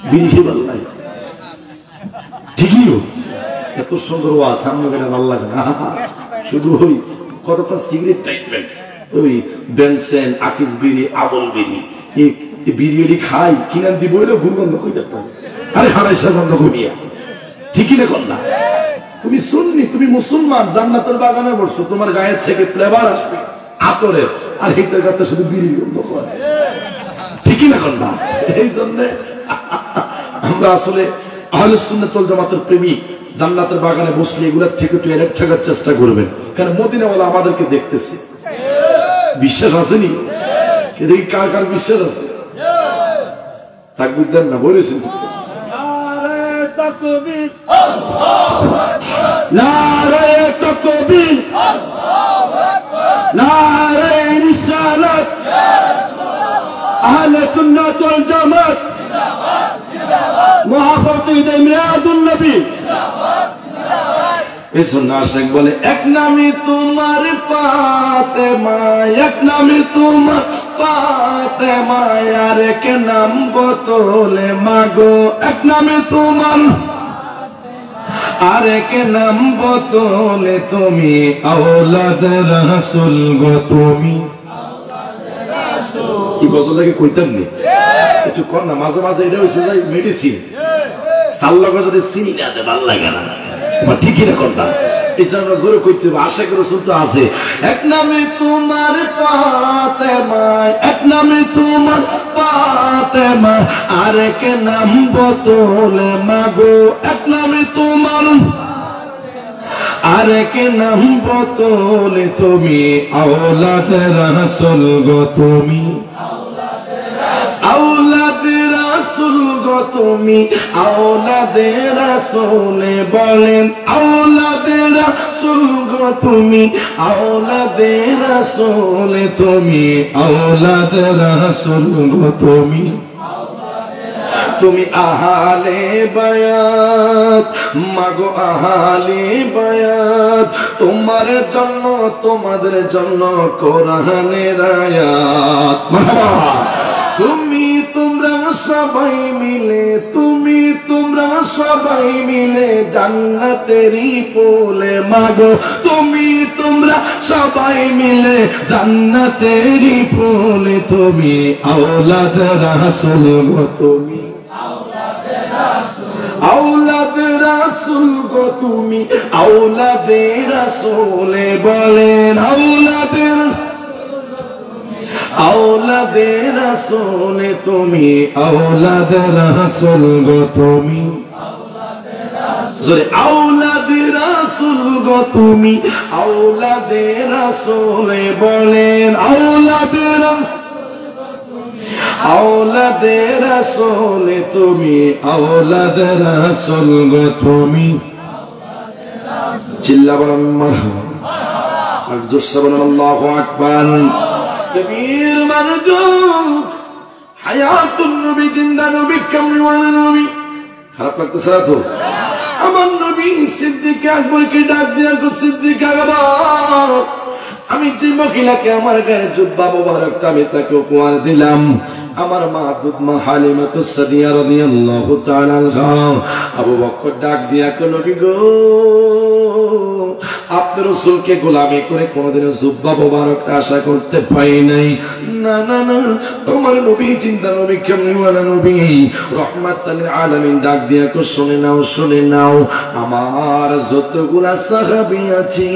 বিড়ি খেয়ে ভালো লাগে, ঠিকই এত সুন্দর ওয়াজ সামনে গেলে ভালো লাগে না, শুধু ওই কতটা সিগারেট টাইপের ওই বেনসেন আকিস বিড়ি আবল বিড়ি এই বিড়ি খাই কিনা দিব গুরগন্ধ হয়ে যেতে হবে। আরে হারাইসা গন্ধ কমিয়া, ঠিকই না কর না। তুমি সুন্নি, তুমি মুসলমান, জান্নাতের বাগানে বসছো, তোমার গায়ের থেকে ফ্লেভার আসবে আতরের, আর এইটার কাছে শুধু বিড়ি গন্ধ করে, ঠিকই না কর না। এই জন্য আমরা আসলে আহলে সুন্নাত ওয়াল জামাতের প্রেমিক, জান্নাতের বাগানে বসলে এগুলোর থেকে একটু এর থাকার চেষ্টা করবেন, কারণ মদিনাওয়ালা আমাদেরকে দেখতেছে। বিশ্বাস আসেনি? এদিকে কার কার বিশ্বাস আছে? তাকবীর দেন না, বলেছেন নারে তাকবীর, নারে তাকবীর, নারে রিসালাত, আহলে সুন্নাত ওয়াল জামাত, মুহাফাজিদ ইমরাদুন নবী। আশেক বলে এক নামে তোমার ফাতেমা, এক নামে তোমার ফাতেমা, আর এক নাম বোতলে মাগো, এক নামে তোমার আর এক নাম বোতলে তুমি, আওলাদ রাসূল গো তুমি। কি গজলটাকে কইতাম নি একটু কর না, মাঝে মাঝে এটা হয়েছে মেডিসিন, সাল্লাহ যদি চিনি না ভালো লাগে না। ঠিকই না কথা এই জন্য জোরে করতে হবে আশিক রাসূল তো আছে এক নামে তোমার ফাতেমা এক নামে তোমার ফাতেমা আরেক নাম বতলে মাগো এক নামে তোমার আরেক নাম বতলে তুমি আওলাদ রাসূল গো তুমি আওলাদ রাসূল গো তুমি আওলাদ রাসূল বলেন আওলাদ রাসূল গো তুমি আওলাদ রাসূল তুমি আওলাদ রাসূল গো তুমি তুমি আহালে বায়াত মাগো আহালে বায়াত তোমার জন্য তোমাদের জন্য কোরআনের আয়াত তুমি তোমরা সবাই মিলে তুমি তোমরা সবাই মিলে জান্নাতেরই ফুলে মাগো তুমি তোমরা সবাই মিলে জান্নাতেরই ফুলে তুমি আওলাদ রাসূল গো তুমি আওলাদ রাসূল গো তুমি আওলাদ রাসূল বলেন আওলাদ আওলাদ রাসূল তুমি আওলাদ রাসূল গো তুমি জোরে আওলাদ রাসূল গো তুমি আওলাদ রাসূল বলেন আওলাদ আওলাদ রাসূল তুমি আওলাদ রাসূল গো তুমি চিল্লা বলেন মারহাবা আর জোরে বলেন আল্লাহু আকবার কবীর মানজুম হায়াতুন নবী জিন্দা নবী কামলিওয়ালা নবী খারাপ লাগতেছে না তো আমার নবী সিদ্দিক আকবরকে ডাক দিয়া তো সিদ্দিক আকবর আমি যে মহিলাকে আমার গায়ে জুব্বা মোবারকটা আমি তাকে উপহার দিলাম আমার মা দুধমা হালিমাতুস সাদিয়া রাদিয়াল্লাহু তাআলা আনহা আবু বকর ডাক দিয়া কো নবী গো আপনি রাসূলকে গোলামি করে কোনদিনও জুব্বা মোবারক আশা করতে পাই নাই না না না তোমার নবী জিন্দা নবী কামলিওয়ালা নবী রাহমাতাল লিল আলামিন ডাক দিয়া কো শুনে নাও আমার যতগুলা সাহাবী আছে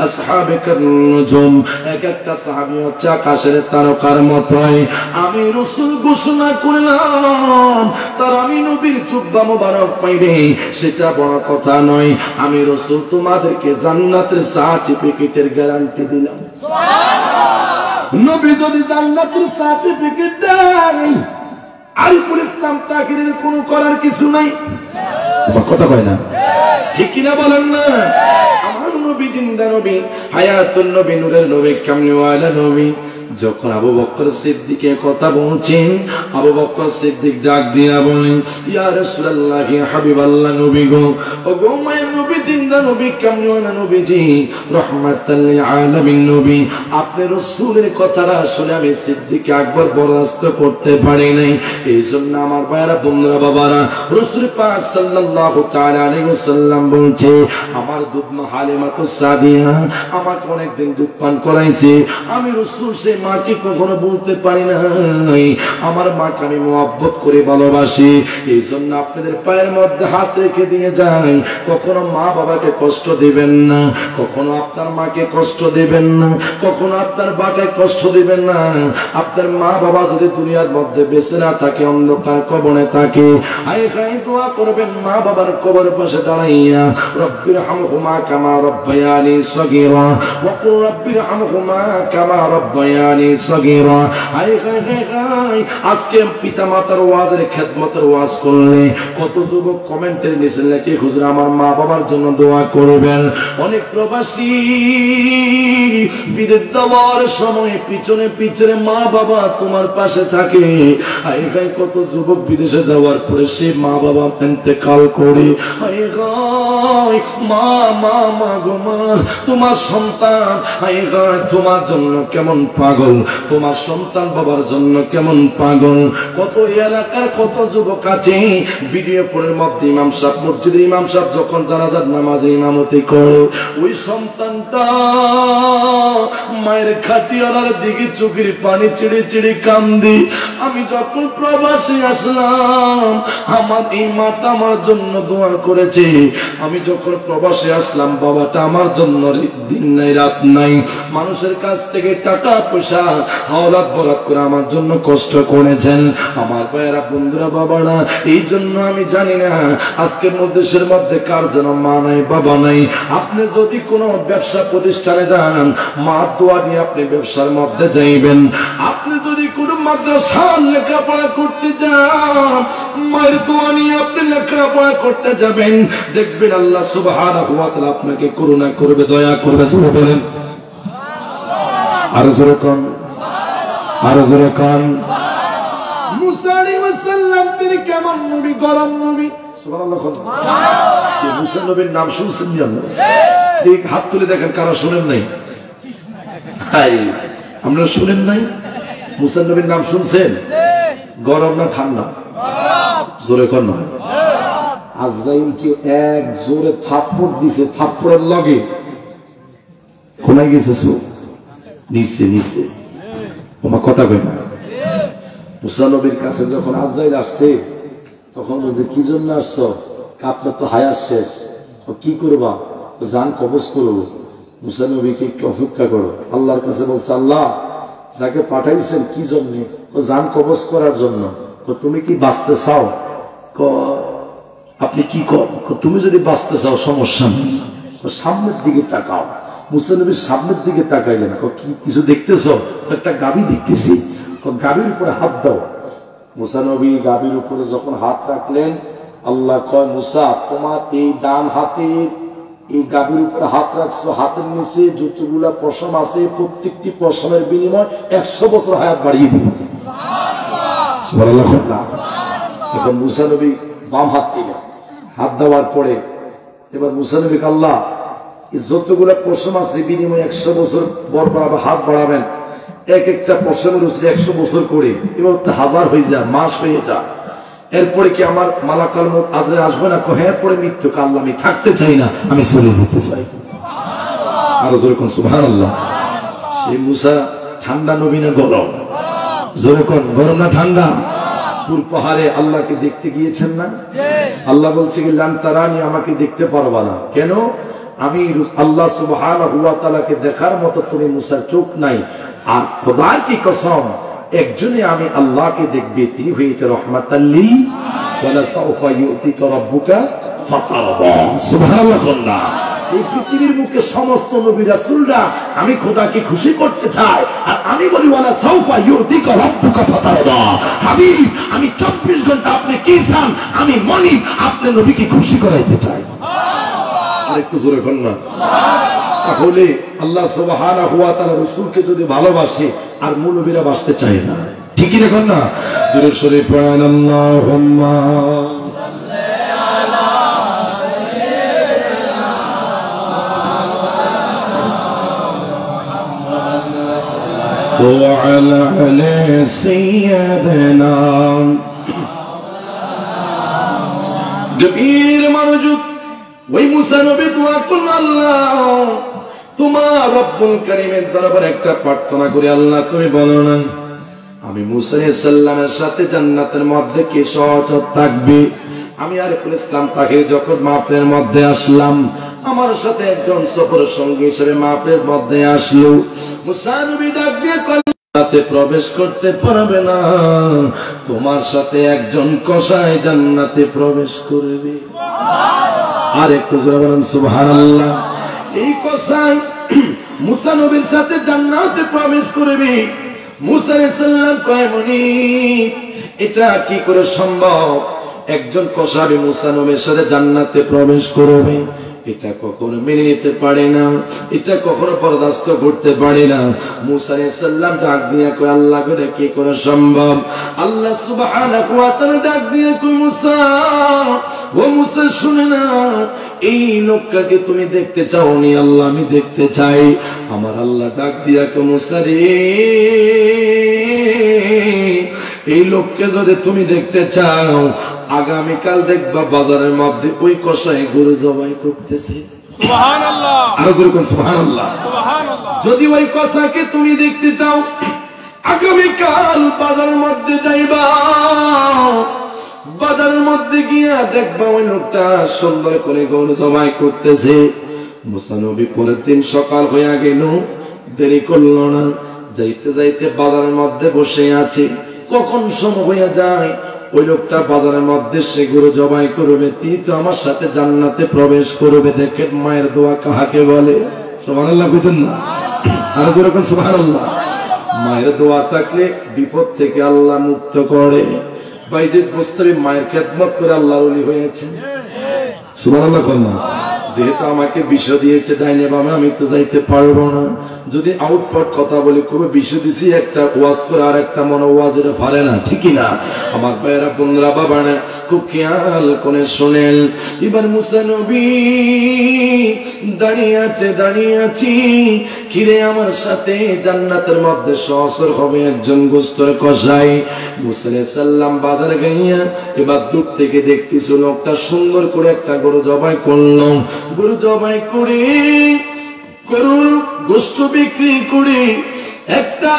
আসহাবে কারনুজুম এক একটা সাহাবী হচ্ছে আকাশের তারকার মতোই আমি রাসূল ঘোষণা করলাম তার আমি নবীর জুব্বা মোবারক পাইবে সেটা বড় কথা নয় আমি রাসূল তোমাদেরকে জান্নাতের সার্টিফিকেটের গ্যারান্টি দিলাম সুবহানাল্লাহ নবী যদি জান্নাতের সার্টিফিকেট দেয় আরিফুল ইসলাম তাকিরের কোনো করার কিছু নাই কথা কয় না ঠিক কিনা বলেন না আমার নবী জিন্দা নবী হায়াতুন নবী নূরের নবী কামলিওয়ালা নবী যখন আবু বকর সিদ্দিকের কথা বলছেন আবু বকর সিদ্দিক ডাক দিয়া বলেন ইয়া রাসূলুল্লাহ ইয়া হাবিবাল্লাহ নবী গো ও গো মায়ের নবী জিন্দা নবী কামলিওয়ালা নবীজি রাহমাতাল লিল আলামিন নবী আপনি রাসূলের কথাটা শুনে আমি সিদ্দিক আকবর বরদাস্ত করতে পারি নাই এইজন্য আমার ভাইরা বন্ধুরা বাবারা রাসূল পাক সাল্লাল্লাহু তাআলা আলাইহি ওয়াসাল্লাম বলছে আমার দুধমা হালিমাতুস সাদিয়া আমাকে অনেকদিন দুধ পান করাইছে আমি রাসূল সে মাকে কখনো বলতে পারি না আমার মাকে আমি মহব্বত করে ভালোবাসি এইজন্য আপনাদের পায়ের মধ্যে হাত রেখে দিয়ে যাই কখনো মা বাবাকে কষ্ট দিবেন না কখনো আপনার মাকে কষ্ট দিবেন না কখনো আপনার বাবাকে কষ্ট দিবেন না আপনার মা বাবা যদি দুনিয়ার মধ্যে বেঁচে না থাকে অন্ধকার কবরে থাকে আই দোয়া করবেন মা বাবার কবরের পাশে দাঁড়াইয়া রব্বির হামহুমা কামা রব্বায়ানি সগীরা ওয়া কুর রব্বির হামহুমা কামা রব্বায়ানি সগীরা আই আজকে পিতামাতার ওয়াজের খেদমতের ওয়াজ করলে কত যুবক কমেন্টের নিচে লেখে হুজুর আমার মা বাবার জন্য দোয়া করবেন অনেক প্রবাসী বিদেশ যাওয়ার সময় পিছনে পিছনে মা বাবা তোমার পাশে থাকে আই কত যুবক বিদেশে যাওয়ার পরে সে মা বাবা ইন্তেকাল করে আই মা মা মা গো মা তোমার সন্তান আই তোমার জন্য কেমন পাগল পাগল, তোমার সন্তান বাবার জন্য কেমন পাগল। কত এলাকার কত যুবক আছে ভিডিও ফোনের মধ্যে ইমাম সাহেব, মসজিদের ইমাম সাহেব যখন জানাজার নামাজে ইমামতি করে, ওই সন্তানটা মায়ের খাটিয়ালার দিকে চোখের পানি চিড়ে চিড়ে কান্দি। আমি যখন প্রবাসে আসলাম আমার এই মাটা আমার জন্য দোয়া করেছে, আমি যখন প্রবাসে আসলাম বাবাটা আমার জন্য দিন নাই রাত নাই মানুষের কাছ থেকে টাকা পয়সা হাওলাত বরাত করে আমার জন্য কষ্ট করেছেন। আমার ভাইয়েরা বন্ধুরা বাবারা, এই জন্য আমি জানি না আজকের দেশের মধ্যে কার যেন মা নাই বাবা নাই। আপনি যদি কোনো ব্যবসা প্রতিষ্ঠানে যান, মা দোয়া নিয়ে আপনি ব্যবসার মধ্যে যাইবেন। আপনি যদি কোনো মাদ্রাসার লেখাপড়া করতে যান, মায়ের দোয়া নিয়ে আপনি লেখাপড়া করতে যাবেন, দেখবেন আল্লাহ সুবহানাহু ওয়া তাআলা আপনাকে করুণা করবে, দয়া করবে। বলেন আরো জোরে কোন, আরো জোরে কোন। মুসা আলাইহিস সালাম তিনি কেমন নবী, গরম নবী। সুবহানাল্লাহ। মুসা নবীর নাম শুনছেন নি আপনারা? ঠিক হাত তুলে দেখেন কারা শুনেন নাই। আপনারা শুনেন নাই? মুসা নবীর নাম শুনছেন? গরম না ঠান্ডা? জোরে কোন না। আজরাইল কি এক জোরে থাপ্পড় দিছে, থাপ্পড়ের লগে কোনায় গেছে নিচে নিচে। তোমার কথা কই না। মুসা নবীর কাছে যখন আজরাইল আসছে তখন বলছে কি জন্য আসছো? আপনার তো হায়াত শেষ, কি করবা? জান কবজ করবো। মুসা নবীকে একটু অপেক্ষা করো। আল্লাহর কাছে বলছে আল্লাহ যাকে পাঠাইছেন কি জন্য? জান কবজ করার জন্য। তুমি কি বাঁচতে চাও? আপনি কি কর? তুমি যদি বাঁচতে চাও সমস্যা নেই, সামনের দিকে তাকাও। মুসা নবীর সামনের দিকে তাকাইলেন। কি কিছু দেখতেছ? একটা গাভী দেখতেছি। গাভীর উপরে হাত দাও। মুসা নবী গাভীর উপরে যখন হাত রাখলেন, আল্লাহ কয় মুসা তোমার এই ডান হাতে এই গাভীর উপরে হাত রাখছো, হাতের নিচে যতগুলা পশম আছে প্রত্যেকটি পশমের বিনিময় 100 বছর হায়াত বাড়িয়ে দিল। এখন মুসা নবী বাম হাত দিলেন। হাত দেওয়ার পরে এবার মুসা নবী আল্লাহ যতগুলা পশম আছে বিনিময় 100 বছর পর আবার হাত বাড়াবেন। এক একটা পশমের উপরে 100 বছর করে, এবার 1000 হয়ে যায়, মাস হয়ে যায়। এরপরে কি আমার মালাকাল মউত আজরে আসবে না? হ্যাঁ, পরে মৃত্যু। আল্লাহ আমি থাকতে চাই না, আমি চলে যেতে চাই। আরো জোরে কোন সুবহানাল্লাহ। সেই মুসা ঠান্ডা নবী না গরম? জোরে কোন, গরম না ঠান্ডা? তুর পাহাড়ে আল্লাহকে দেখতে গিয়েছেন না? আল্লাহ বলছে কি লান তারানি, আমাকে দেখতে পারবা না। কেন? আমি আল্লাহ সুবহানাহু ওয়া তাআলাকে দেখার মতো তুমি মুসার চোখ নাই। আর খোদার কি কসম, একজনে আমি আল্লাহকে দেখবে, তিনি হয়েছে রহমাতাল লিল ওয়ালা সাউফা ইউতিকা রাব্বুকা ফাতারদা। সুবহানাল্লাহ। এই পৃথিবীর মুখে সমস্ত নবী রাসূলরা আমি খোদাকে খুশি করতে চাই, আর আমি বলি ওয়ালা সাউফা ইউতিকা রাব্বুকা ফাতারদা। হাবিব, আমি 24 ঘন্টা আপনি কি চান আমি মনিব আপনি নবীকে খুশি করাইতে চাই। আরেকটু জোরে কোন না। তাহলে আল্লাহ সুবহানাহু ওয়া তাআলা রাসূলকে যদি ভালোবাসে আর মুনবিরা বাসতে চায় না, ঠিকই দেখুন না। দুরূদ শরীফ পড়েন আল্লাহুম্মা সাল্লি আলা সাইয়্যিদিনা মুহাম্মাদ ওয়া আলা আলি সাইয়্যিদিনা। গভীর মনোযোগ। ওই মুসা নবী দোয়া করলেন, আল্লাহ তোমার রব্বুল কারীমের দরবারে একটা প্রার্থনা করি। আল্লাহ তুমি বলো না আমি মুসা আলাইহিস সালামের সাথে জান্নাতের মধ্যে কে সহচর থাকবে। আমি আর ইসলাম তাকে যখন মাহফিলের মধ্যে আসলাম, আমার সাথে একজন সফর সঙ্গী হিসেবে মাহফিলের মধ্যে আসলো। মুসা নবী ডাক দিয়ে জান্নাতে প্রবেশ করতে পারবে না, তোমার সাথে একজন কসাই জান্নাতে প্রবেশ করবে। আর একটু জোরে বলেন সুবহানাল্লাহ। এই কসাই মুসা নবীর সাথে জান্নাতে প্রবেশ করবে। মুসা আলাইহিস সালাম কয় মুনিব, এটা কি করে সম্ভব? একজন কসাই মুসা নবীর সাথে জান্নাতে প্রবেশ করবে, এটা কখনো মেনে নিতে পারে না, এটা কখনো বরদাস্ত করতে পারে না। মুসা আলাইহিস সালাম ডাক দিয়ে কয় আল্লাহ করে কি করে সম্ভব? আল্লাহ সুবহানাহু ওয়া তাআলা ডাক দিয়ে কয় মুসা, ও মুসা শুনে না, এই লোকটাকে তুমি দেখতে চাও নি? আল্লাহ আমি দেখতে চাই। আমার আল্লাহ ডাক দিয়া কয় মুসা রে, এই লোককে যদি তুমি দেখতে চাও, আগামীকাল দেখবা বাজারের মধ্যে ওই কষাই গরু জবাই করতেছে। সুবহানাল্লাহ, আরো জোরে কোন সুবহানাল্লাহ। যদি ওই কষাকে তুমি দেখতে চাও, আগামীকাল বাজারের মধ্যে যাইবা, বাজারের মধ্যে গিয়া দেখবা ওই লোকটা সুন্দর করে গরু জবাই করতেছে। মুসা নবী পরের দিন সকাল হইয়া গেল, দেরি করল না, যাইতে যাইতে বাজারের মধ্যে বসে আছে। কখন সময় হইয়া যায়, ওই লোকটা বাজারের মধ্যে সে গরু জবাই করবে, তিনি তো আমার সাথে জান্নাতে প্রবেশ করবে। দেখেন মায়ের দোয়া কাহাকে বলে? সুবহানাল্লাহ বুঝুন না, আর যেরকম সুবহানাল্লাহ। মায়ের দোয়া থাকলে বিপদ থেকে আল্লাহ মুক্ত করে। বাইজিদ বুস্তারি মায়ের খেদমত করে আল্লাহর ওলি হয়েছে। সুবহানাল্লাহ না। যেহেতু আমাকে বিষ দিয়েছে ডাইনে বামে, আমি তো যাইতে পারবো না। যদি আউটপট কথা বলি, খুবই বিষ দিছি, একটা ওয়াজ করে আর একটা মনে ওয়াজের পারে না, ঠিকই না? আমার ভাইয়েরা বন্ধুরা বাবা না, খুব খেয়াল করে শোনেন। এবার মুসা নবী দাঁড়িয়ে আছে, দাঁড়িয়ে আছি, কিরে আমার সাথে জান্নাতের মধ্যে সহসর হবে একজন গোস্তের কসাই। মুসা আলাইহিস সালাম বাজারে গিয়া এবার দূর থেকে দেখতেছিল লোকটা সুন্দর করে একটা গরু জবাই করলো। গরু জবাই করে গরুর গোস্ত বিক্রি করে একটা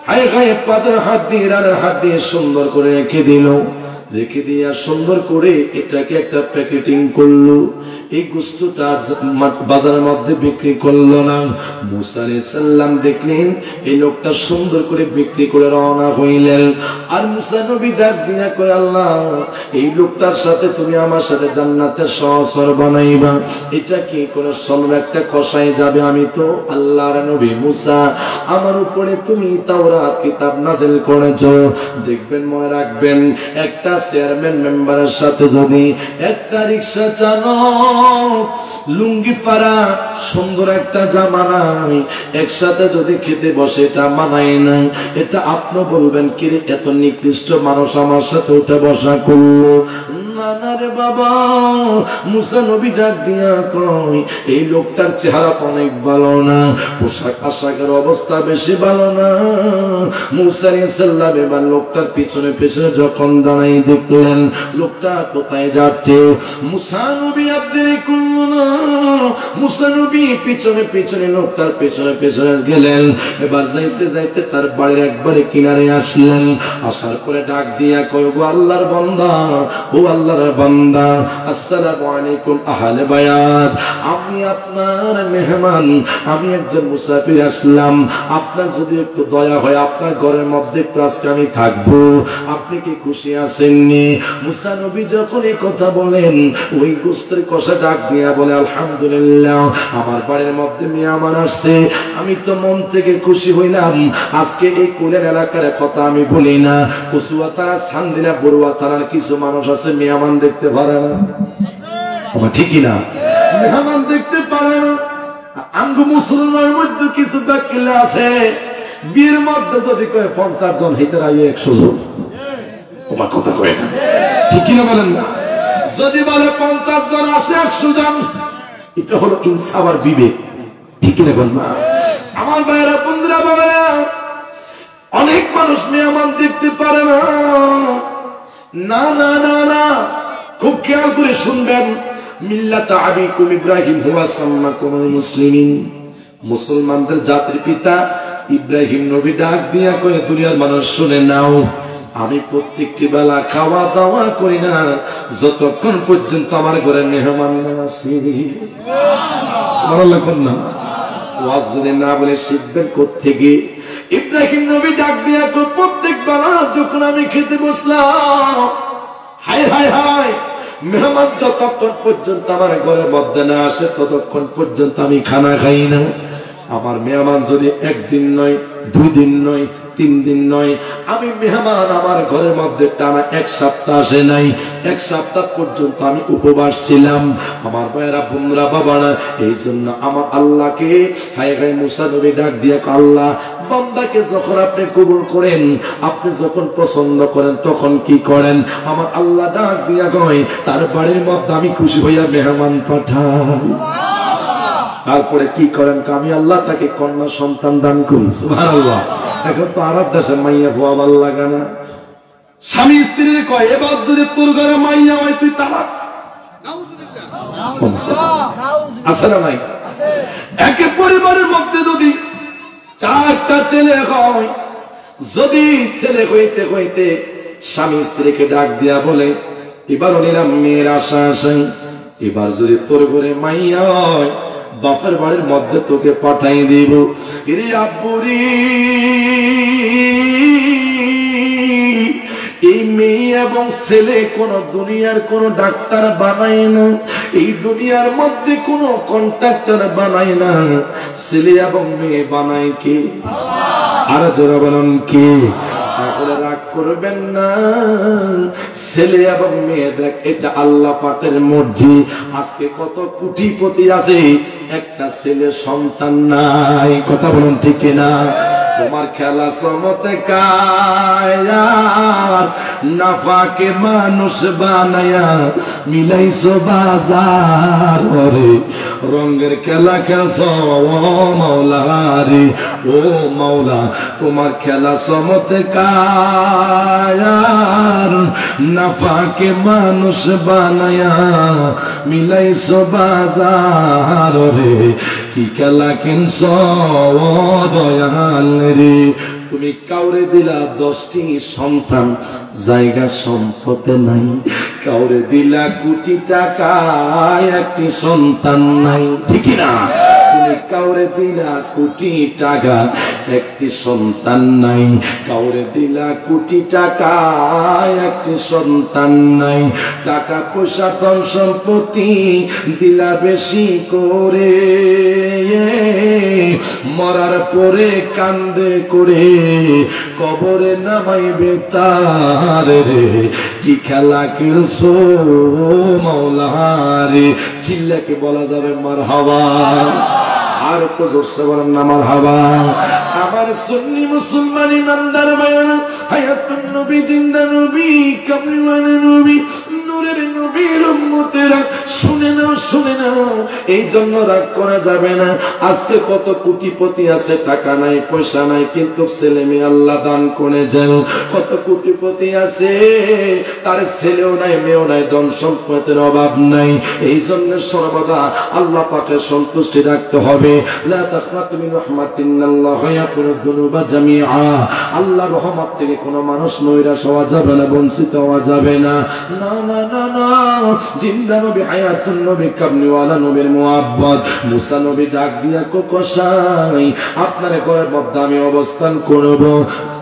হায় হায় পাঁচের হাত দিয়ে রানের হাত দিয়ে সুন্দর করে রেখে দিল। রেখে দিয়ে সুন্দর করে এটাকে একটা প্যাকেটিং করলো। এই গোস্তটা বাজারের মধ্যে বিক্রি করলো না। মুসা আলাইহিস সালাম দেখলেন এই লোকটা সুন্দর করে বিক্রি করে রওনা হইলেন। আর মুসা নবী ডাক দিয়া কয় আল্লাহ, এই লোকটার সাথে তুমি আমার সাথে জান্নাতের সহসর বানাইবা। এটা কি করে সম্ভব? একটা কসাই যাবে, আমি তো আল্লাহর নবী মুসা, আমার উপরে তুমি তাওরাত কিতাব নাযিল করেছো। দেখবেন, মনে রাখবেন, একটা চেয়ারম্যান মেম্বারের সাথে যদি একটা রিক্সা চালক লুঙ্গি পাড়া সুন্দর একটা জামা নাই, একসাথে যদি খেতে বসে, এটা মানায় না। এটা আপনি বলবেন কি রে, এত নিকৃষ্ট মানুষ আমার সাথে উঠে বসা করলো? না না রে বাবা, মুসা নবী ডাক দিয়া কয় এই লোকটার চেহারা অনেক ভালো না, পোশাক আশাকের অবস্থা বেশি ভালো না। মুসা আলাইহিস সালাম এবার লোকটার পিছনে পিছনে যখন দাঁড়াই দেখলেন লোকটা কোথায় যাচ্ছে। মুসা নবী আর দেরি করলো না, মুসা নবী পিছনে পিছনে লোকটার পেছনে পেছনে গেলেন। এবার যাইতে যাইতে তার বাড়ির একবারে কিনারে আসলেন। আসার পরে ডাক দিয়া কয়, গো আল্লাহর বান্দা, ও আল্লাহর বান্দা, আসসালামু আলাইকুম আহলে বায়াত, আমি আপনার মেহমান, আমি একজন মুসাফির আসলাম। আপনার যদি একটু দয়া হয়, আপনার ঘরের মধ্যে একটু আজকে আমি থাকবো, আপনি কি খুশি আছেননি? মুসা নবী যখন এই কথা বলেন, ওই গোস্তের কষা ডাক দিয়া বলে, আলহামদুলিল্লাহ, আমার বাড়ির মধ্যে মেহমান আসছে, আমি তো মন থেকে খুশি হইলাম। আজকে এই কোলের এলাকার কথা আমি বলি না, কচুয়া তারা, সান্দিনা, বড়ুয়া তারার কিছু মানুষ আছে মেহমান দেখতে পারে না, ঠিকই না? মেহমান দেখতে পারে না। আঙ্গু মুসলমানের মধ্যে কিছু ব্যক্তিরা আছে, বিয়ের মধ্যে যদি কয়ে 50 জন, হিতারা 100 জন, তোমার কথা কয়ে না, ঠিকই না? বলেন না? যদি বলে 50 জন আসে 100 জন, এটা হলো ইনসাফ আর বিবেক, ঠিকই না? বল না? আমার ভাইয়েরা বন্ধুরা বলে, অনেক মানুষ মেহমান দেখতে পারে না। না না না না, খুব খেয়াল করে শুনবেন। মিল্লাত আবিকুম ইব্রাহিম হুয়া সাম্মাকুমুল মুসলিমিন, মুসলমানদের জাতির পিতা ইব্রাহিম নবী ডাক দিয়া কয়ে, দুনিয়ার মানুষ শুনে নাও, আমি প্রত্যেকটি বেলা খাওয়া দাওয়া করি না যতক্ষণ পর্যন্ত আমার ঘরে মেহমান না আসে। সুবহানাল্লাহ না? ওয়াজ যদি না বলে শিখবেন কোত্থেকে? ইব্রাহিম নবী ডাক দিয়া কয়, প্রত্যেক বেলা যখন আমি খেতে বসলাম, হায় হায় হায়, মেহমান যতক্ষণ পর্যন্ত আমার ঘরের মধ্যে না আসে ততক্ষণ পর্যন্ত আমি খানা খাই না। আমার মেহমান যদি একদিন নয়, 2 দিন নয়, 3 দিন নয়, আমি মেহমান আমার ঘরের মধ্যে টানা 1 সপ্তাহ আসে নাই, 1 সপ্তাহ পর্যন্ত আমি উপবাস ছিলাম। আমার ভাইয়েরা, বোনরা, বাবারা, এই জন্য আমার আল্লাহকে হায় হায় মুসা নবী ডাক দিয়ে, আল্লাহ বান্দাকে যখন আপনি কবুল করেন, আপনি যখন পছন্দ করেন, তখন কি করেন? আমার আল্লাহ ডাক দিয়া কয়, তার বাড়ির মধ্যে আমি খুশি হইয়া মেহমান পাঠাই। তারপরে কি করেন? আমি আল্লাহ তাকে কন্যা সন্তান দান করি। সুবহানাল্লাহ। এখন তো আরব দেশে মাইয়া ভুয়া ভাল লাগে না। স্বামী স্ত্রীর কয়, এবার যদি তোর ঘরে মাইয়া হয় তুই তালাক। আছে না নাই? একে পরিবারের মধ্যে যদি 4টা ছেলে হয়, যদি ছেলে হইতে হইতে স্বামী স্ত্রীকে ডাক দিয়া বলে, এবারও নিলাম মেয়ের আশা আশাই, এবার যদি তোর ঘরে মাইয়া হয় বাপের বাড়ির মধ্যে তোকে পাঠাই দিব। রে আব্বুরি, এই মেয়ে এবং ছেলে কোন দুনিয়ার কোন ডাক্তার বানায় না, এই দুনিয়ার মধ্যে কোন কন্ট্রাক্টর বানায় না, ছেলে এবং মেয়ে বানায় কে? আর যারা বলেন কে? তাহলে রাগ করবেন না, ছেলে এবং মেয়ে দেখ, এটা আল্লাহ পাকের মর্জি। আজকে কত কোটিপতি আছে, একটা ছেলে সন্তান নাই। কথা বলুন ঠিক না? তোমার খেলা চমৎকার, নাফাকে মানুষ বানায়া মিলাইছো বাজার রে, রঙের খেলা খেলছো মাওলা রে, ও মাওলা তোমার খেলা চমৎকার, নাফাকে মানুষ বানায়া মিলাইছো বাজার রে, কি খেলা কিনছো দয়াল রে। তুমি কাউরে দিলা 10টি সন্তান, জায়গা সম্পদে নাই, কাউরে দিলা কোটি টাকা, একটি সন্তান নাই, ঠিক না? তুমি কাউরে দিলা কোটি টাকা, একটি সন্তান নাই, কাউরে দিলা কোটি টাকা, একটি সন্তান নাই, টাকা পয়সা ধন সম্পত্তি দিলা বেশি করে, মরার পরে কান্দে করে কবরে নামাইবে তার রে, কি খেলা খেলছো মাওলা রে। চিল্লাকে বলা যাবে মারহাবা, আর তো জোরসে বলেন না মারহাবা। আমার সুন্নি মুসলমান ইমানদার ভাইরা, হায়াতুন নবী, জিন্দা নবী, কামলিওয়ালা নবী, নূরের নবীর উম্মতেরা, শুনে নাও, শুনে নাও। এই জন্য রাগ করা যাবে না। আজকে কত কোটিপতি আছে, টাকা নাই, পয়সা নাই, কিন্তু ছেলে মেয়ে আল্লাহ দান করে যান। কত কোটিপতি আছে, তার ছেলেও নাই, মেয়েও নাই, ধন সম্পদের অভাব নাই। এই জন্য সর্বদা আল্লাহ পাকের সন্তুষ্টি রাখতে হবে। লা তাকনাতু মিন রাহমাতিল্লাহ ইয়াকুরু যুনুবা জামিআ। আল্লাহর রহমত থেকে কোনো মানুষ নৈরাশ হওয়া যাবে না, বঞ্চিত হওয়া যাবে না। না না না না, জিন্দা নবী, হায়াতুন নবী, কামলিওয়ালা নবীর মুহাব্বত। মুসা নবী ডাক দিয়া কষাই, আপনার ঘরের মধ্যে আমি অবস্থান করব,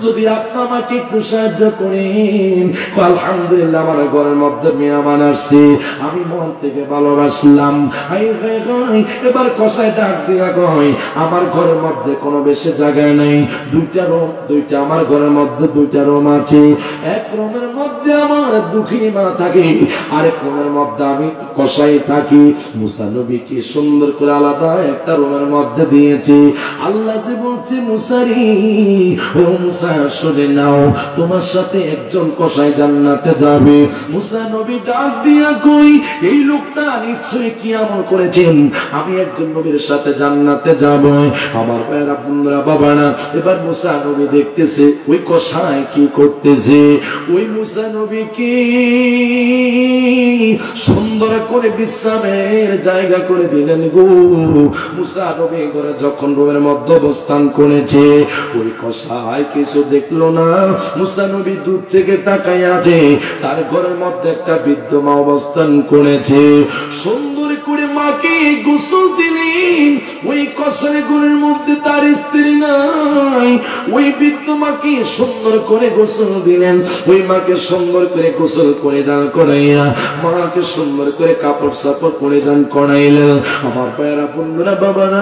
যদি আপনি আমাকে একটু সাহায্য করেন। আলহামদুলিল্লাহ, আমার ঘরের মধ্যে মেহমান আসছে, আমি মন থেকে ভালোবাসলাম। এবার কষাই ডাক দিয়া কয়, আমার ঘরের মধ্যে কোনো বেশি জায়গায় নেই, 2টা রুম, 2টা আমার ঘরের মধ্যে 2টা রুম আছে। এক রুমের মধ্যে আমার দুঃখিনী মা থাকে, আরেক রুমের মধ্যে আমি কষাই থাকি। মুসা নবী কি সুন্দর করে আলাদা একটা রুমের মধ্যে দিয়েছে। আল্লাহ যে বলছে, মুসারি, ও মুসা শুনে নাও, তোমার সাথে একজন কষাই জান্নাতে যাবে। মুসা নবী ডাক দিয়া কই, এই লোকটা নিশ্চয়ই কি আমল করেছেন, আমি একজন নবীর সাথে জান্নাতে যাব। আমার ভাইরা, বোনরা, বাবারা, এবার মুসা নবী দেখতেছে ওই কষাই কি করতেছে। ওই মুসা নবী কি সুন্দর করে বিশ্রামের জায়গা করে দিলেন গো। মুসা নবী ঘরে যখন রুমের মধ্যে অবস্থান করেছে, ওই কষাই কিছু দেখলো না। মুসা নবী দূর থেকে তাকাই আছে, তার ঘরের মধ্যে একটা বৃদ্ধ মা অবস্থান করেছে। সুন্দর করে মাকে গোসল দিলেন। ওই কষাই ঘরের মধ্যে তার স্ত্রী নাই, ওই বৃদ্ধ মাকে সুন্দর করে গোসল দিলেন। ওই মাকে সুন্দর করে গোসল করে দান করাইয়া মাকে সুন্দর করে কাপড় সাপড় করে দান করাইলেন। আমার পায়রা বন্ধুরা, বাবারা,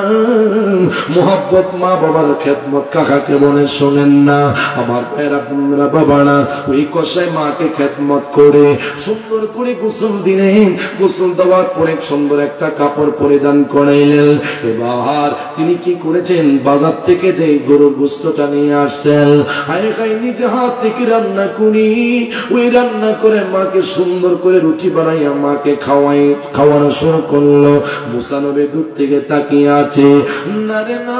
মোহাব্বত মা বাবার খেদমত কাকাকে বলে শোনেন না। আমার পায়রা বন্ধুরা, বাবারা, ওই কষাই মাকে খেদমত করে সুন্দর করে গোসল দিলেন। গোসল দেওয়ার পরে সুন্দর একটা কাপড় পরিধান করাইলেন। এবার তিনি কি করেছেন, বাজার থেকে যে গরুর গোশতটা নিয়ে আসছেন, নিজে হাত থেকে রান্না করি, ওই রান্না করে মাকে সুন্দর করে রুটি বানাইয়া মাকে খাওয়ানো শুরু করলো। মুসা নবী দূর থেকে তাকিয়ে আছে, না রে না,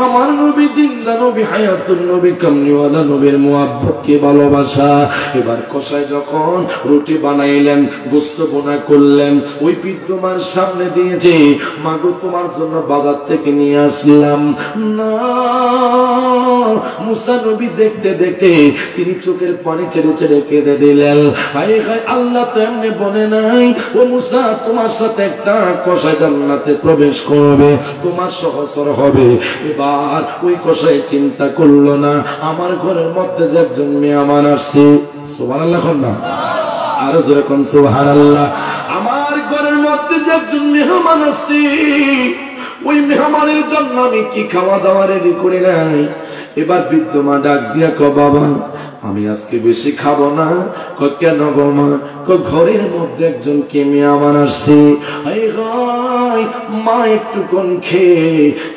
আমার নবী জিন্দা নবী, হায়াতুন নবী, কামলিওয়ালা নবীর মুহাব্বতকে ভালোবাসা। এবার কষাই যখন রুটি বানাইলেন, গোশত বোনা করলেন, ওই বিদ্যমান সামনে দিয়েছে, মাগো তোমার জন্য বাজার থেকে নিয়ে আসলাম। না, মুসা নবী দেখতে দেখতে তিনি চোখের পানি ছেড়ে ছেড়ে কেঁদে দিলেন। হায় হায়, আল্লাহ তো এমনি বলে নাই, ও মুসা তোমার সাথে একটা কষাই জান্নাতে প্রবেশ করবে, তোমার সহচর হবে। এবার ওই কষাই চিন্তা করলো না, আমার ঘরের মধ্যে যে একজন মেহমান আসছে, সুবহানাল্লাহ না আরো জোরে কোন সুবহানাল্লাহ, আমার ঘরের মধ্যে যে একজন মেহমান আসছে, ওই মেহমানের জন্য আমি কি খাওয়া দাওয়া রেডি করে নাই। এবার বৃদ্ধ মা ডাক দিয়া কো, বাবা আমি আজকে বেশি খাবো না। কেন গো মা? ঘরের মধ্যে একজন কে মেহমান আসছে। মা একটু কোন খেয়ে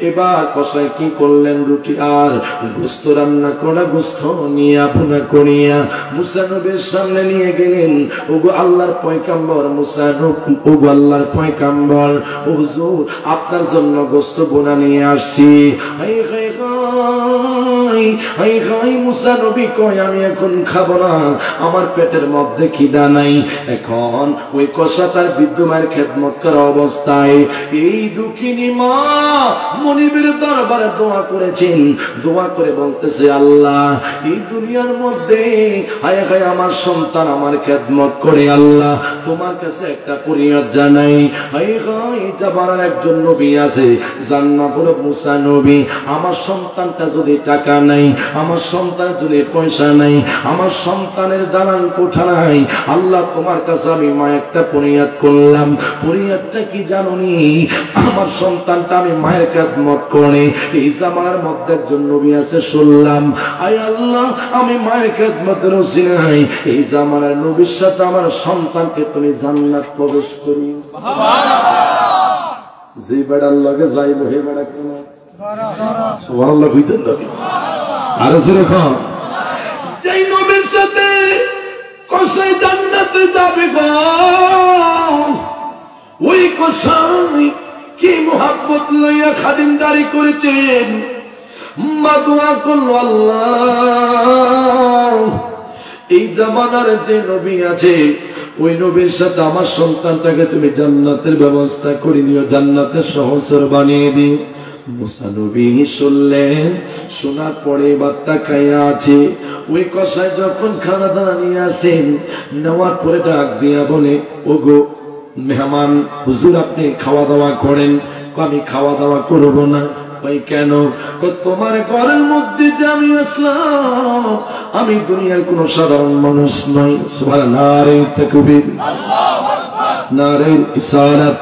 এবার কষাই কি করলেন, রুটি আর গোশত রান্না করা গোশত নিয়ে আপনা করিয়া মুসা নবীর সামনে নিয়ে গেলেন। ওগো আল্লাহর পয়গম্বর মুসা নবী, ওগো আল্লাহর পয়গম্বর, ও হুজুর আপনার জন্য গোশত বোনা নিয়ে আসছি। মুসা নবী কয়, আমি এখন খাবো না, আমার পেটের মধ্যে খিদা নাই। এখন ওই কষা তার বিদ্যমানের খেদমত করা অবস্থায় এই দুঃখিনী মা মনিবের দরবারে দোয়া করেছেন। দোয়া করে বলতেছে, আল্লাহ এই দুনিয়ার মধ্যে হায় হায় আমার সন্তান আমার খেদমত করে, আল্লাহ তোমার কাছে একটা ফরিয়াদ জানাই। হায় হায় জামানার একজন নবী আছে, যার নাম হলো মুসা নবী। আমার সন্তানটা যদি টাকা নাই, আমার সন্তান যদি পয়সা নাই, আমার সন্তানের দালান কোঠা নাই, আল্লাহ তোমার কাছে আমি মা একটা ফরিয়াদ করলাম। ফরিয়াদটা কি জানোনি? আমার সন্তানটা আমি মায়ের খেদমত করে, এই জামানার মধ্যে একজন নবী আছে শুনলাম, আয় আল্লাহ আমি মায়ের খেদমতের ওসিলায় এই জামানার নবীর সাথে আমার সন্তানকে তুমি জান্নাত প্রবেশ করি। যে বেড়ার লগে যাইব হে বেড়া কেন সুবহানাল্লাহ কইতেন না আরো জোরে কর। যেই নবীর সাথে কষাই জান্নাতে যাবে গো, ওই কষাই কি মুহাব্বত লইয়া খাদিমদারি করেছেন। মা দোয়া করল, আল্লাহ এই জামানার যে নবী আছে ওই নবীর সাথে আমার সন্তানটাকে তুমি জান্নাতের ব্যবস্থা করে নিও, জান্নাতের সহচর বানিয়ে দিও। মুসা নবী শুনলেন, শোনার পরে বার্তা খাইয়া আছে। ওই কষাই যখন খানা দানা নিয়ে আসেন, নেওয়ার পরে ডাক দিয়া বলে, ওগো মেহমান হুজুর আপনি খাওয়া দাওয়া করেন। আমি খাওয়া দাওয়া করবো না। কেন? তোমার ঘরের মধ্যে যে আমি আসলাম, আমি দুনিয়ার কোন সাধারণ মানুষ নই। সুবহানাল্লাহ, নারে তাকবীর, নারে ইসালাত,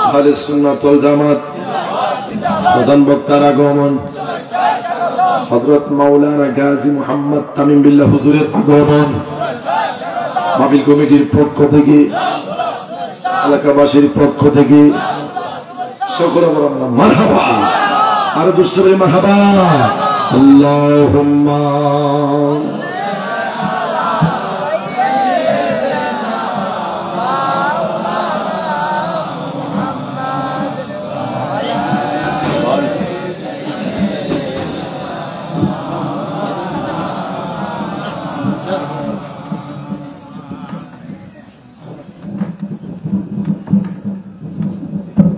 আহলে সুন্নাত ওয়াল জামাত। প্রধান বক্তার আগমন, হযরত মাওলানা গাজী মুহাম্মদ তামিম বিল্লাহ হুজুরের আগমন। মাহফিল কমিটির পক্ষ থেকে, এলাকাবাসীর পক্ষ থেকে সকলে বললাম মারহাবা, আর দুসরে মারহাবা। আল্লাহুম্মা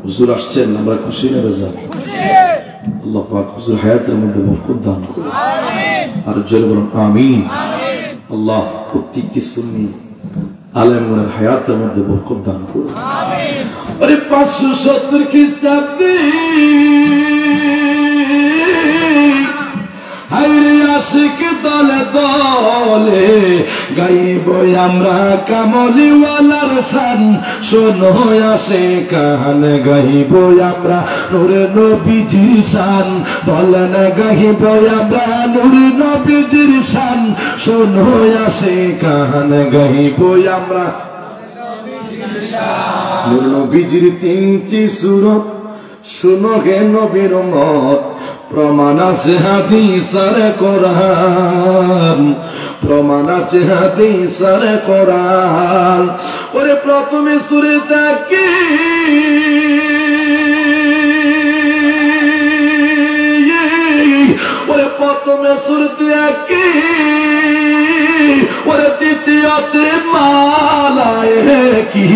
হুজুর আসছেন, আমরা খুশি না বেজার? আল্লাহ পাক হুজুর হায়াতের মধ্যে বরকত দান করুন, আর জোরে বলুন আমিন। আল্লাহ প্রত্যেককে সুন্নি আলেমগণের হায়াতের মধ্যে বরকত দান করুন। আরে 570 খ্রিস্টাব্দে হায়রে আশিক দলে দলে গাইব আমরা কামলিওয়ালার শান, শোনো আসে কান গাইব আমরা নূরে নবীজির শান, বলেন গাইব আমরা নূরে নবীজির শান, শোনো আসে কান গাইব আমরা নূরে নবীজির 3টি সূরত, শুনো হে নবীর উম্মত, প্রমাণ আছে হাদিস আর কোরআন, প্রমাণ আছে হাদিস আর কোরআন। ওরে প্রথমে সূরা তাকবীর, ওরে প্রথমে সূরা তাকবীর, ওরে দ্বিতীয়তে মালায়ে কি,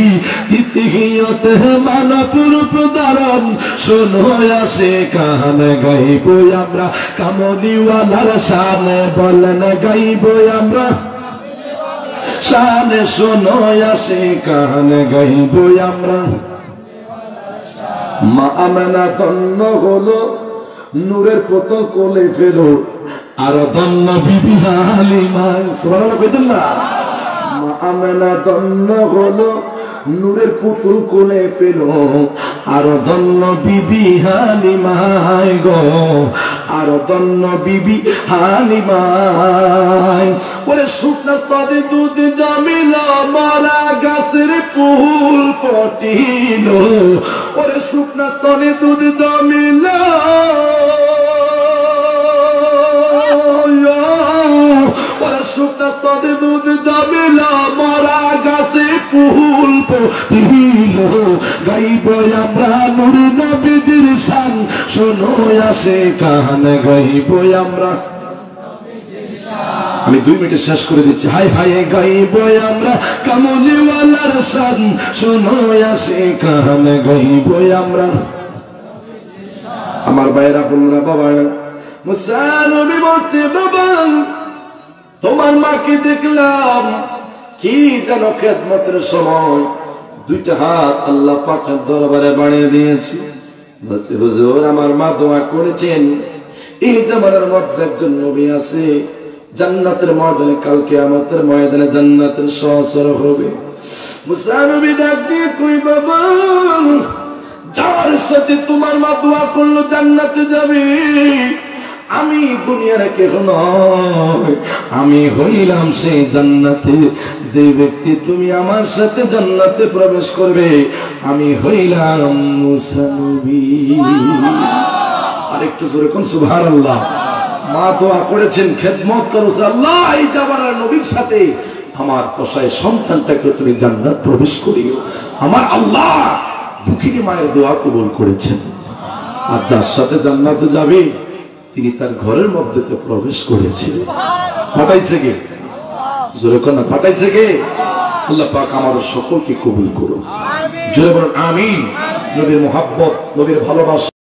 তৃতীয়তে মানপুর প্রদারণ, শোনো আসে কান গাইব আমরা কামলিওয়ালার শান, বলেন গাইব আমরা শান, শোনো আসে কান গাইব আমরা। মা আমেনা ধন্য হলো, নূরের পুতুল কোলে ফেলো, আর ধন্য বিবি হালিমা, সুবহানাল্লাহ কইতেন না? মা আমেনা ধন্য হলো, নূরের পুতুল কোলে পেল, আর ধন্য বিবি হালিমায় গো, আর ধন্য বিবি হালিমায়। ওরে শুকনা স্তরে দুধ জমিল, মারা গাছের ফুল পটিল, ওরে শুকনা স্তরে দুধ জমিল, ওরে শুকনা স্তরে দুধ জমিল, মারা গাছে ফুল পটিল, গাইব আমরা নূরে নবীজির শান, শোনো আসে কান গাইব আমরা। আমি 2 মিনিটে শেষ করে দিচ্ছি। হাই হাই গাইব আমরা কামলিওয়ালার শান, শোনো আসে কান গাইব আমরা। আমার ভাইরা বোনরা, বাবা মুসা নবী বলছে, বাবা তোমার মাকে দেখলাম কি যেন খেদমতের সময় 2টা হাত আল্লাহ পাকের দরবারে বাড়িয়ে দিয়েছি। বলছে হুজুর আমার মা দোয়া করেছেন, এই জামানার মধ্যে একজন নবী আছে, জান্নাতের ময়দানে, কাল কিয়ামতের ময়দানে জান্নাতের সহচর হবে। মুসা নবী ডাক দিয়ে কই, বাবা যার সাথে তোমার মা দোয়া করলো জান্নাতে যাবে, আমি দুনিয়ার কেহ নয়, আমি হইলাম সেই জান্নাতে যে ব্যক্তি তুমি আমার সাথে জান্নাতে প্রবেশ করবে, আমি হইলাম মুসা নবী। আরেকটু জোরে কোন সুবহানাল্লাহ। মা দোয়া করেছেন, খেদমত করেছে, আল্লাহ এই জামানার নবীর সাথে আমার কসাই সন্তানটাকে তুমি জান্নাত প্রবেশ করিও। আমার আল্লাহ দুঃখিনী মায়ের দোয়া কবুল করেছেন। আর যার সাথে জান্নাতে যাবে তিনি তার ঘরের মধ্যে তো প্রবেশ করেছিল। পাঠাইছে কে? জোরে কোন পাঠাইছে কে? আল্লাহ পাক আমাদের সকলকে কবুল করুন। জোরে বলুন আমিন। নবীর মুহাব্বত, নবীর ভালোবাসা।